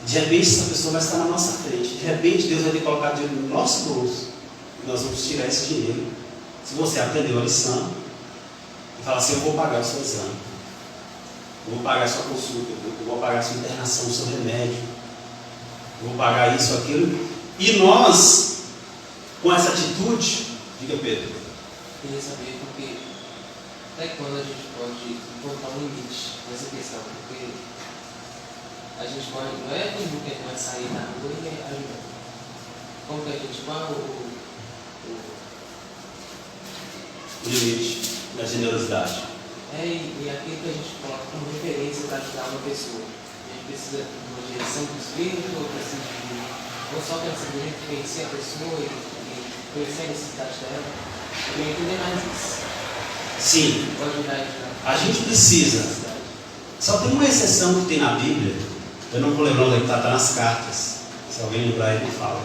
De repente essa pessoa vai estar na nossa frente. De repente Deus vai ter colocado dinheiro no nosso bolso. E nós vamos tirar esse dinheiro. Se você aprendeu a lição e falar assim: eu vou pagar o seu exame, eu vou pagar a sua consulta, eu vou pagar a sua internação, o seu remédio, eu vou pagar isso, aquilo. E nós, com essa atitude, diga Pedro. Eu queria saber porque até quando a gente pode encontrar um limite nessa questão, porque a gente pode, não é todo mundo que vai sair na rua e ajudar. Como que a gente vai O limite da generosidade. E aquilo que a gente coloca como referência para ajudar uma pessoa. A gente precisa de uma direção do Espírito, ou precisa de ou só que a gente conhecer a pessoa e conhecer a necessidade dela. Eu queria entender mais isso. Sim, Pode ajudar a gente precisa. Só tem uma exceção que tem na Bíblia, eu não vou lembrar onde está nas cartas, se alguém lembrar ele fala,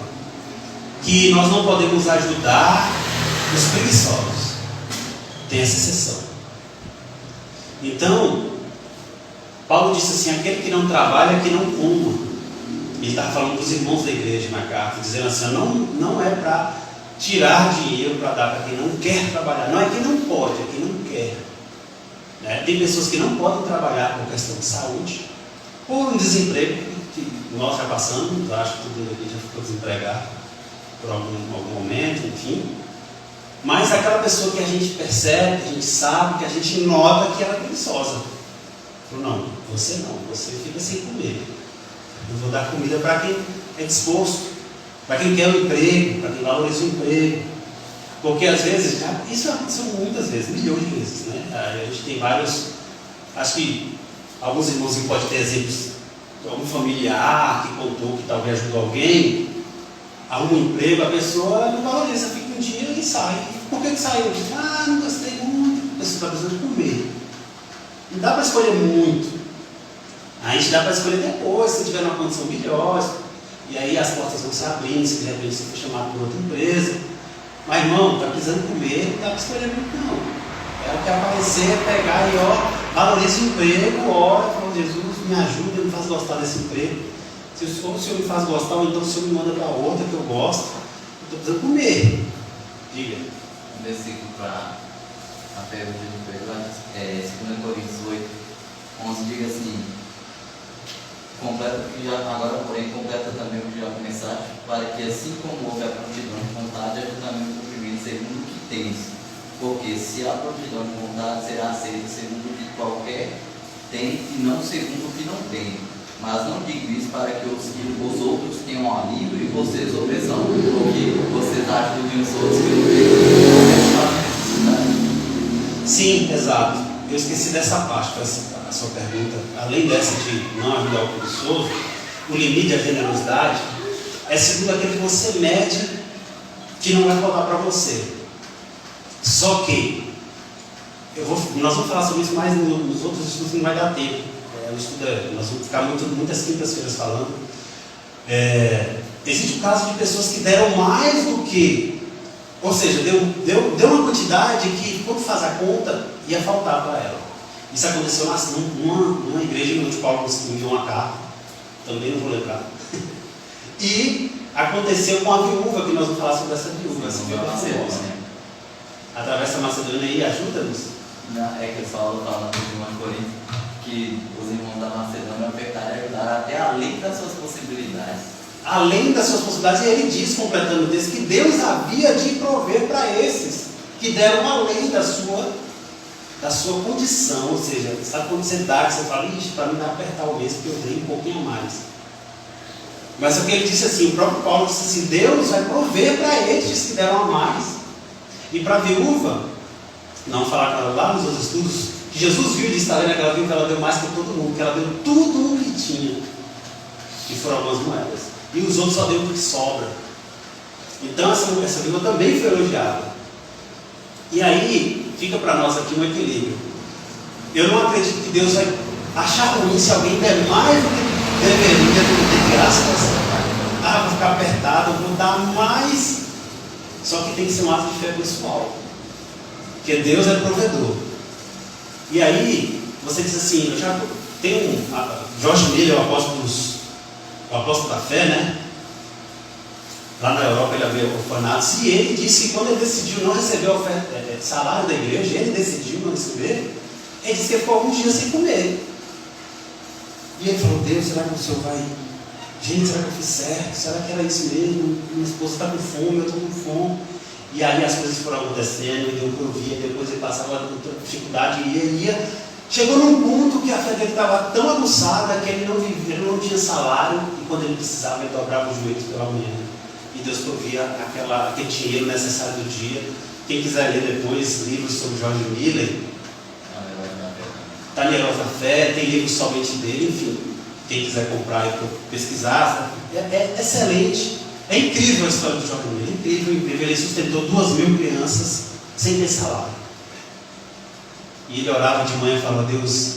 que nós não podemos ajudar os preguiçosos. Tem essa exceção. Então, Paulo disse assim: aquele que não trabalha, que não coma. Ele está falando para os irmãos da igreja na carta, dizendo assim: não é para tirar dinheiro para dar para quem não quer trabalhar. Não é quem não pode, é quem não quer. Né? Tem pessoas que não podem trabalhar por questão de saúde, por um desemprego que nós já passamos. Acho que todo mundo aqui já ficou desempregado por algum momento, enfim. Mas aquela pessoa que a gente percebe, que a gente sabe, que a gente nota que ela é preguiçosa. Não, você fica sem comer. Eu vou dar comida para quem é disposto, para quem quer um emprego, para quem valoriza o emprego. Porque às vezes, isso aconteceu muitas vezes, milhões de vezes, né? A gente tem vários, acho que alguns irmãos podem ter exemplos de algum familiar que contou que talvez ajudou alguém, arruma um emprego, a pessoa não valoriza, fica um dia e sai. Por que saiu? Não gostei muito. A pessoa está precisando de comer. Não dá para escolher muito. A gente dá para escolher depois, se tiver uma condição melhor. E aí as portas vão se abrindo, se de repente você for chamado por outra empresa. Mas irmão, está precisando comer, não dá para escolher muito não. É o que aparecer, pegar e valoriza o emprego, ora, fala: Jesus, me ajuda, me faz gostar desse emprego. Se o Senhor me faz gostar, ou então o Senhor me manda para outra que eu gosto, eu estou precisando comer. Diga. Um versículo para a pergunta de Pedro, 2 Coríntios 8, 11, diga assim: completa o que já, agora porém completa também o que já começaste, para que assim como houve a prontidão de vontade, haja também o cumprimento segundo o que tens. Porque se há prontidão de vontade, será aceita segundo o que qualquer tem e não segundo o que não tem. Mas não digo isso para que os outros tenham alívio e vocês opressão, porque vocês ajudem os outros que não têm necessidade. Sim, exato. Eu esqueci dessa parte, a sua pergunta. Além dessa de não ajudar o preguiçoso, o limite da generosidade é segundo aquele que você mede que não vai faltar para você. Só que, nós vamos falar sobre isso mais nos outros estudos, que não vai dar tempo. Nós vamos ficar muitas quintas-feiras falando. Existe o caso de pessoas que deram mais do que, ou seja, deu uma quantidade que, quando faz a conta, ia faltar para ela. Isso aconteceu numa igreja onde Paulo enviou uma carta, também não vou lembrar. E aconteceu com a viúva, que nós vamos falar sobre essa viúva. Essa viúva famosa. Atravessa a Macedônia e ajuda-nos. É que eu falo de 1 Coríntios que os irmãos da Macedônia apertaram e ajudaram até além das suas possibilidades. Além das suas possibilidades, e ele diz, completando o texto, que Deus havia de prover para esses que deram além da sua condição. Ou seja, sabe quando você dá, que você fala, ixi, para mim não apertar o mês, porque eu dei um pouquinho a mais. Mas o que ele disse assim, o próprio Paulo disse assim, Deus vai prover para estes que deram a mais. E para a viúva, não falar lá nos outros estudos, que Jesus viu e disse, está vendo aquela viúva, ela deu mais que todo mundo, que ela deu tudo o que tinha, que foram algumas moedas. E os outros só deu o que sobra. Então essa viúva também foi elogiada. E aí, fica para nós aqui um equilíbrio. Eu não acredito que Deus vai achar ruim se alguém der mais do que deveria, não ter graças. Vou ficar apertado, vou dar mais. Só que tem que ser um ato de fé pessoal. Porque Deus é provedor. E aí, você diz assim, eu já tenho George Miller, o apóstolo da fé, né? Lá na Europa ele havia orfanatos, e ele disse que quando ele decidiu não receber o salário da igreja, ele decidiu não receber, ele disse que ele ficou alguns dias sem comer. E ele falou, Deus, será que o Senhor vai... Gente, será que eu fiz certo? Será que era isso mesmo? Minha esposa está com fome, eu estou com fome. E aí as coisas foram acontecendo, e deu que eu via, depois ele passava por dificuldade, e ele ia... Chegou num ponto que a fé dele estava tão aguçada que ele não tinha salário, e quando ele precisava, ele dobrava os joelhos pela manhã. E Deus provia aquele dinheiro necessário do dia. Quem quiser ler depois livros sobre George Miller, está em Heróis da Fé, tem livros somente dele, enfim. Quem quiser comprar e pesquisar, é excelente. É incrível a história do George Miller, incrível. Ele sustentou 2.000 crianças sem ter salário. E ele orava de manhã e falava, Deus,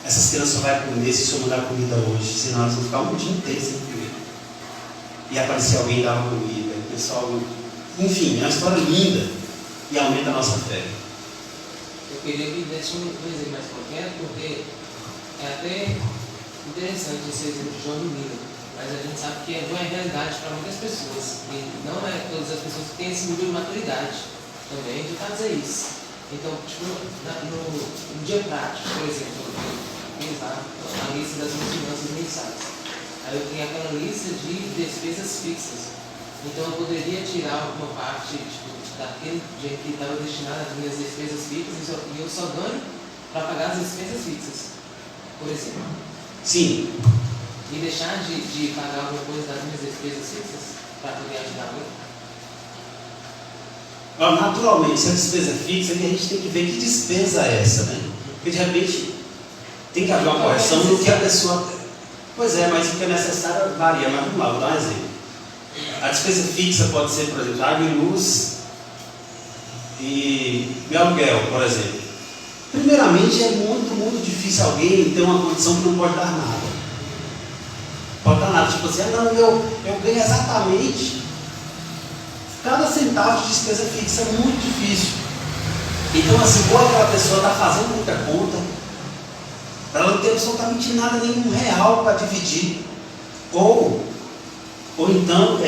essas crianças só vão comer se o Senhor mandar comida hoje, senão elas vão ficar um dia inteiro sem comer. E aparecia alguém e dava comida, o pessoal, enfim, é uma história linda e aumenta a nossa fé. Eu queria que desse um exemplo mais concreto, porque é até interessante esse exemplo de George Miller, mas a gente sabe que não é realidade para muitas pessoas, e não é todas as pessoas que têm esse nível de maturidade também de fazer isso. Então, tipo, no dia prático, por exemplo, eu fiz lá a lista das minhas finanças mensais. Aí eu tinha aquela lista de despesas fixas. Então eu poderia tirar alguma parte daquele dinheiro que estava destinado às minhas despesas fixas e eu só ganho para pagar as despesas fixas, por exemplo. Sim. E deixar de pagar alguma coisa das minhas despesas fixas para poder ajudar muito. Naturalmente, se a despesa é fixa, a gente tem que ver que despesa é essa, né? Porque de repente tem que haver uma correção do que a pessoa... Pois é, mas o que é necessário varia, mas vamos lá, vou dar um exemplo. A despesa fixa pode ser, por exemplo, água e luz e aluguel, por exemplo. Primeiramente, é muito difícil alguém ter uma condição que não pode dar nada. Pode dar nada, tipo assim, eu ganho exatamente... Cada centavo de despesa fixa é muito difícil. Então, assim, ou aquela pessoa está fazendo muita conta, para ela não ter absolutamente nada, nenhum real para dividir. Ou então,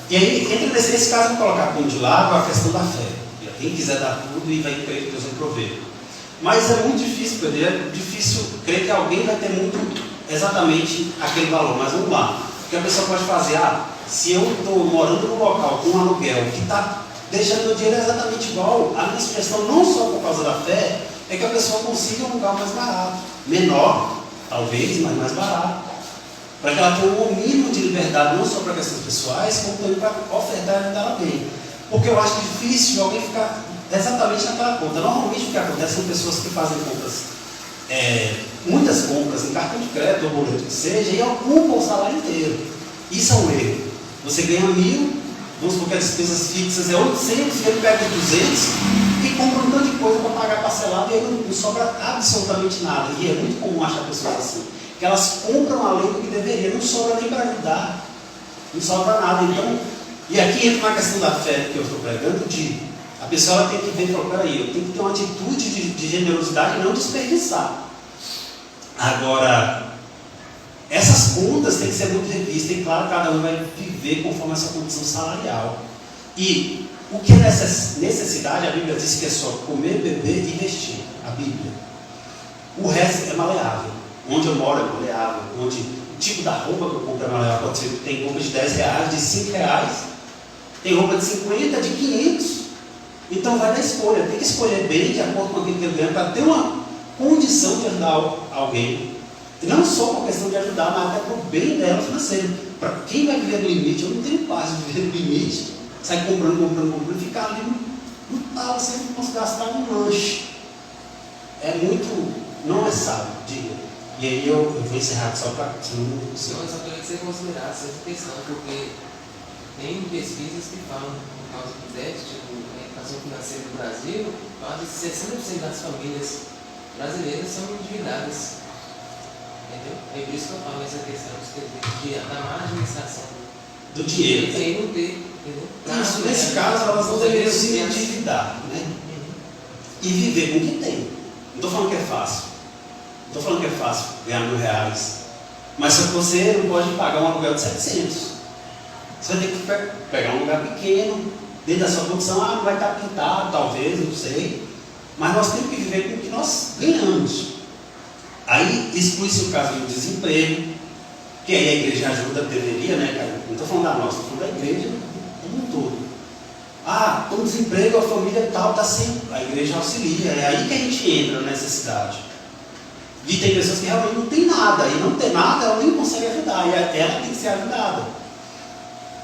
e aí, entra nesse caso, vou colocar de lado a questão da fé. Quem quiser dar tudo e vai crer que Deus vai prover. Mas é muito difícil, Pedro, é difícil crer que alguém vai ter muito exatamente aquele valor. Mas vamos lá. O que a pessoa pode fazer? Se eu estou morando num local com um aluguel que está deixando meu dinheiro exatamente igual, a minha sugestão, não só por causa da fé, é que a pessoa consiga um lugar mais barato, menor, talvez, mas mais barato, para que ela tenha um mínimo de liberdade, não só para questões pessoais, como também para ofertar e ajudar alguém. Porque eu acho difícil alguém ficar exatamente naquela conta. Normalmente o que acontece são pessoas que fazem compras, muitas compras em cartão de crédito ou boleto que seja, e ocupam o salário inteiro. Isso é um erro. Você ganha 1.000, vamos supor que as despesas fixas é 800, e ele pega 200 e compra um tanto de coisa para pagar parcelado e aí não sobra absolutamente nada. E é muito comum achar pessoas assim, que elas compram além do que deveria, não sobra nem para ajudar, não sobra nada. Então, e aqui entra uma questão da fé que eu estou pregando, de a pessoa ela tem que ver, peraí, eu tenho que ter uma atitude de generosidade e não desperdiçar. Agora, essas contas têm que ser muito revistas, e claro, cada um vai viver conforme a sua condição salarial. E o que é necessidade, a Bíblia diz que é só comer, beber e vestir, a Bíblia. O resto é maleável. Onde eu moro é maleável, onde o tipo da roupa que eu compro é maleável. Pode ser, tem roupa de R$10, de R$5, tem roupa de 50, de 500. Então vai da escolha, tem que escolher bem, de acordo com aquilo que ele ganha, para ter uma condição de ajudar alguém. Não só por questão de ajudar, mas até para o bem dela financeiro. Para quem vai viver no limite, eu não tenho paz de viver no limite, sai comprando, e ficar ali no talo, sem gastar um lanche. É muito, não é sábio, diga. E aí eu vou encerrar só para que eu só queria que você considerasse essa questão, porque tem pesquisas que falam, por causa do déficit, a educação financeira do Brasil, quase 60% das famílias brasileiras são endividadas. Entendeu? É por isso que eu falo essa questão da má administração do dinheiro. Tem não ter, entendeu? Isso, nesse caso, elas não deveriam se endividar, né? E viver com o que tem. Não estou falando que é fácil. Não estou falando que é fácil ganhar R$1.000. Mas se você não pode pagar um aluguel de 700, você vai ter que pegar um lugar pequeno, dentro da sua condição, não vai estar pintado, talvez, não sei. Mas nós temos que viver com o que nós ganhamos. Aí exclui-se o caso do desemprego, que aí a igreja ajuda, deveria, né, cara? Não estou falando da nossa, estou falando da igreja como um todo. Com desemprego, a família tal está sem. A igreja auxilia, é aí que a gente entra na necessidade. E tem pessoas que realmente não tem nada, e não ter nada, ela nem consegue ajudar, e ela tem que ser ajudada.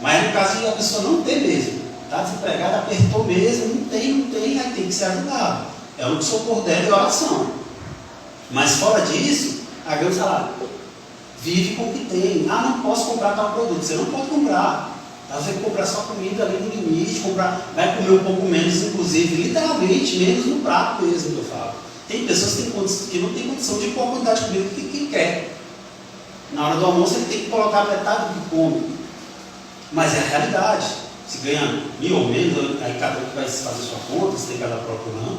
Mas no caso de a pessoa não ter mesmo, está desempregada, apertou mesmo, não tem, aí tem que ser ajudado. É o socorro dela e oração. Mas fora disso, a grande salário vive com o que tem. Não posso comprar tal produto. Você não pode comprar. Você tem que comprar só comida ali no limite, vai comer um pouco menos, inclusive, literalmente, menos no prato mesmo que eu falo. Tem pessoas que não têm condição de pôr a quantidade de comida que quer. Na hora do almoço ele tem que colocar metade do que come. Mas é a realidade. Se ganha 1.000 ou menos, aí cada um vai fazer sua conta, se tem cada próprio não.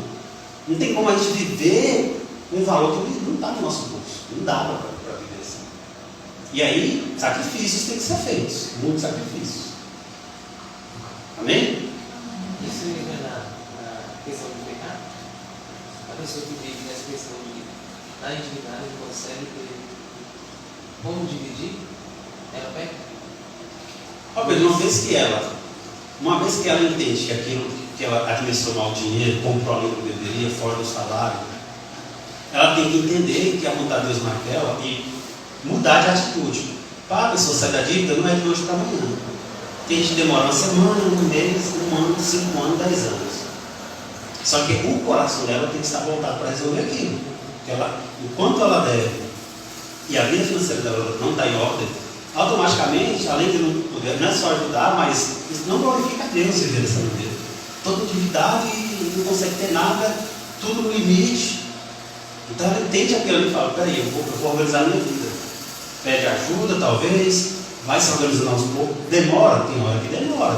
Não tem como a gente viver um valor que não está no nosso bolso. Não dá para viver assim. E aí, sacrifícios têm que ser feitos. Muitos sacrifícios. Amém? Isso entra na questão do pecado? A pessoa que vive nessa questão de estar endividada, não consegue ter como dividir, ela peca? Uma vez que ela entende que aquilo que ela administrou mal o dinheiro, comprou além do que deveria, fora do salário, ela tem que entender que a vontade de Deus naquela e mudar de atitude. Para a pessoa sair da dívida, não é de hoje para amanhã. Tem que demorar uma semana, um mês, 1 ano, 5 anos, 10 anos. Só que o coração dela tem que estar voltado para resolver aquilo. Enquanto ela deve e a vida financeira dela não está em ordem, automaticamente, além de não poder, não é só ajudar, mas isso não glorifica a Deus viver dessa maneira. Toda endividado e não consegue ter nada, tudo no limite. Então ela entende aquilo ali e fala, peraí, eu vou organizar a minha vida. Pede ajuda, talvez, vai se organizando aos poucos. Demora, tem hora que demora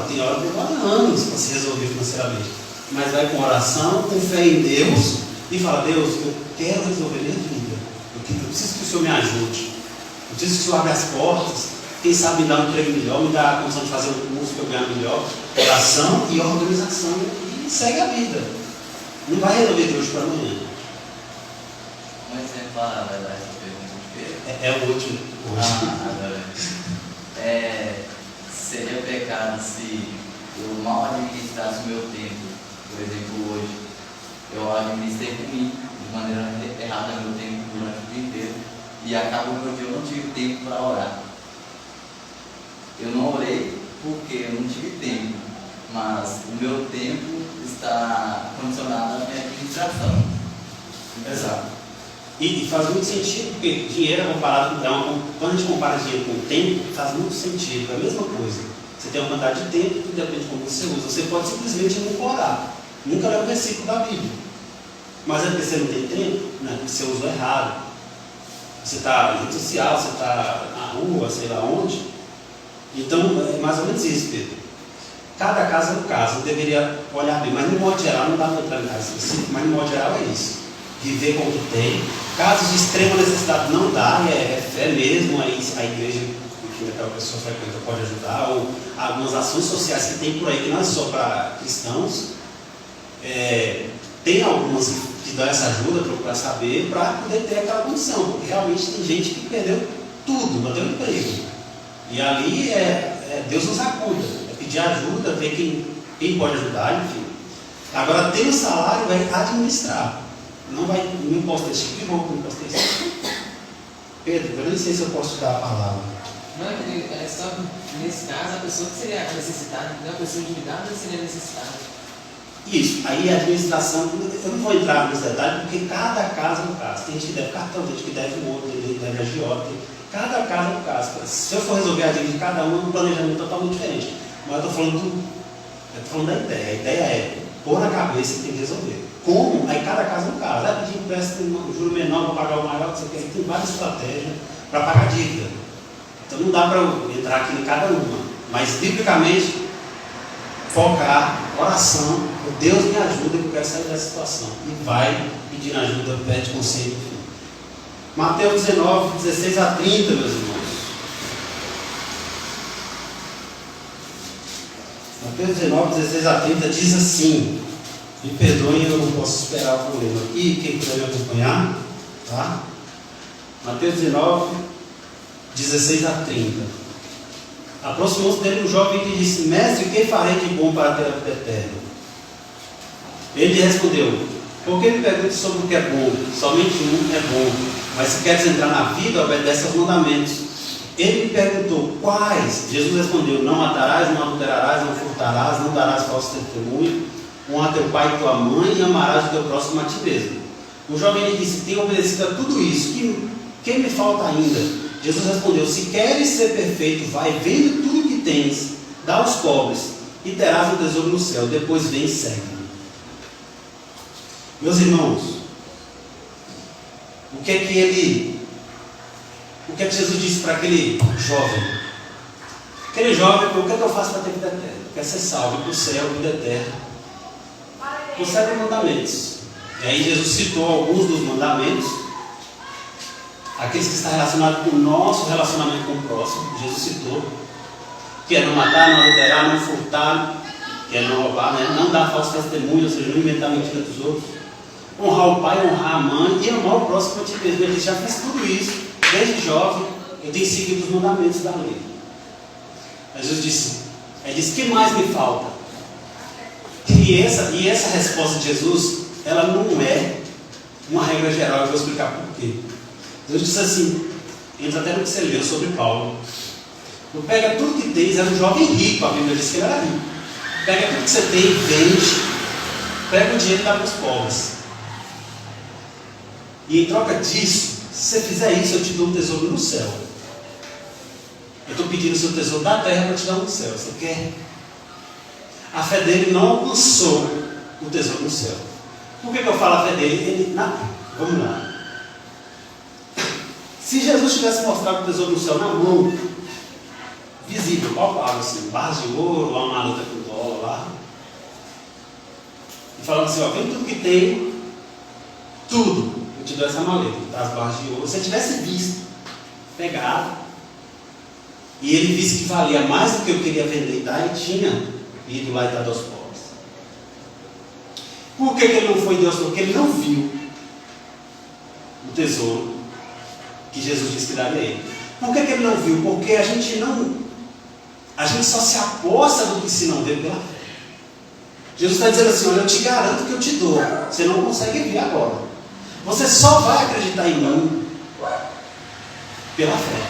anos para se resolver financeiramente. Mas vai com oração, com fé em Deus e fala, Deus, eu quero resolver minha vida. Eu preciso que o Senhor me ajude. Eu preciso que o Senhor abra as portas. Quem sabe me dá um emprego melhor, me dá a condição de fazer um curso que eu ganhar melhor. Oração e organização. E segue a vida. Não vai resolver de hoje para amanhã. Um exemplo para dar essa pergunta de Pedro. É o último. Agora. Seria pecado se eu mal administrasse o meu tempo. Por exemplo, hoje eu administrei ruim, de maneira errada meu tempo durante o dia inteiro. E acabou porque eu não tive tempo para orar. Eu não orei porque eu não tive tempo, mas o meu tempo está condicionado à minha administração. Exato. E faz muito sentido, porque dinheiro é comparado com. Quando a gente compara dinheiro com o tempo, faz muito sentido. É a mesma coisa. Você tem uma quantidade de tempo, tudo depende de como você usa. Você pode simplesmente não orar. Nunca ler o versículo da Bíblia. Mas é porque você não tem tempo? Não, é porque você usou errado. Você está na rede social, você está na rua, sei lá onde. Então, é mais ou menos isso, Pedro. Cada caso é um caso, eu deveria olhar bem. Mas no modo geral, não dá para entrar em caso específico, mas no modo geral é isso. Viver com o que tem. Casos de extrema necessidade não dá, é fé mesmo, aí a igreja que aquela pessoa frequenta pode ajudar, ou algumas ações sociais que tem por aí, que não é só para cristãos. Tem algumas que dão essa ajuda, procurar saber, para poder ter aquela condição, porque realmente tem gente que perdeu tudo, não deu emprego. E ali Deus nos acuda, é pedir ajuda, ver quem pode ajudar, enfim. Agora, ter o salário vai administrar. Não posso ter esse tipo de roupa, não posso ter isso. Pedro, eu nem sei se eu posso dar a palavra. Não, é só nesse caso a pessoa que seria necessitada, não a pessoa endividada seria necessitada. Isso, aí a administração, eu não vou entrar nos detalhes, porque cada caso é um caso. Tem gente que deve cartão, tem gente que deve um outro, tem gente que deve agiota, cada caso é um caso. Se eu for resolver a dívida de cada um, é um planejamento totalmente diferente. Mas eu estou falando da ideia. A ideia é pôr na cabeça que tem que resolver. Como? Aí cada caso é um caso. Vai pedir empréstimo, um juro menor para pagar o maior, você quer. Tem várias estratégias para pagar dívida. Então não dá para eu entrar aqui em cada uma. Mas, biblicamente, focar, oração, Deus me ajuda, que eu quero sair dessa situação. E vai pedindo ajuda, pede conselho. Mateus 19, 16 a 30, meus irmãos. Mateus 19, 16 a 30 diz assim. Me perdoem, eu não posso esperar o problema aqui. Quem puder me acompanhar, tá? Mateus 19, 16 a 30. Aproximou-se dele um jovem que disse: Mestre, o que farei de bom para ter a vida eterna? Ele lhe respondeu: Por que me perguntas sobre o que é bom? Somente um é bom. Mas se queres entrar na vida, obedece aos mandamentos. Ele lhe perguntou: Quais? Jesus respondeu: Não matarás, não adulterarás, não furtarás, não darás falso testemunho, honra teu pai e tua mãe, e amarás o teu próximo a ti mesmo. O jovem lhe disse: Tenho obedecido a tudo isso, que me falta ainda? Jesus respondeu: Se queres ser perfeito, vai, vende tudo que tens, dá aos pobres, e terás um tesouro no céu. Depois vem e segue-me. Meus irmãos, o que é que Jesus disse para aquele jovem? Aquele jovem, o que é que eu faço para ter vida eterna? Quer ser salvo, para o céu, vida eterna. Os 7 mandamentos. E aí Jesus citou alguns dos mandamentos. Aqueles que estão relacionados com o nosso relacionamento com o próximo, Jesus citou, que é não matar, não adulterar, não furtar, que é não roubar, né? Não dar falso testemunho, ou seja, não inventar mentira dos outros, honrar o pai, honrar a mãe e amar o próximo a ti mesmo. Ele já fez tudo isso, desde jovem, eu tenho seguido os mandamentos da lei. Aí Jesus disse, que mais me falta? E essa resposta de Jesus, ela não é uma regra geral, eu vou explicar por quê. Deus disse assim, entra até no que você leu sobre Paulo. Não pega tudo que tens, era um jovem rico, a Bíblia diz que ele era rico. Pega tudo que você tem, vende, pega o dinheiro e dá para os pobres. E em troca disso, se você fizer isso, eu te dou um tesouro no céu. Eu estou pedindo o seu tesouro da terra para te dar um no céu. Você quer? A fé dele não alcançou o tesouro no céu. Por que eu falo a fé dele? Vamos lá. Se Jesus tivesse mostrado o tesouro no céu na mão, visível, palpável, assim, barras de ouro, uma maleta com dólar lá, e falando assim, vem tudo que tem, tudo, eu te dou essa maleta, as barras de ouro. Se ele tivesse visto, pegado, e ele visse que valia mais do que eu queria vender e dar, ele tinha ido lá e dado aos pobres. Por que ele não foi Deus? Porque ele não viu o tesouro que Jesus disse que daria a ele. Por que ele não viu? Porque a gente só se aposta do que se não vê pela fé. Jesus está dizendo assim, olha, eu te garanto que eu te dou. Você não consegue ver agora. Você só vai acreditar em mim pela fé.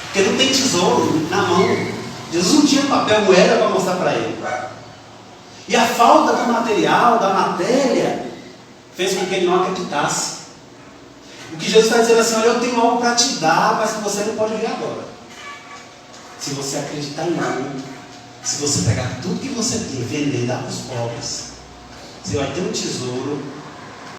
Porque não tem tesouro na mão. Jesus não tinha papel moeda para mostrar para ele. E a falta do material, da matéria, fez com que ele não acreditasse. O que Jesus está dizendo assim, olha, eu tenho algo para te dar, mas que você não pode ver agora. Se você acreditar em mim, Se você pegar tudo que você tem, vender e dar para os pobres, você vai ter um tesouro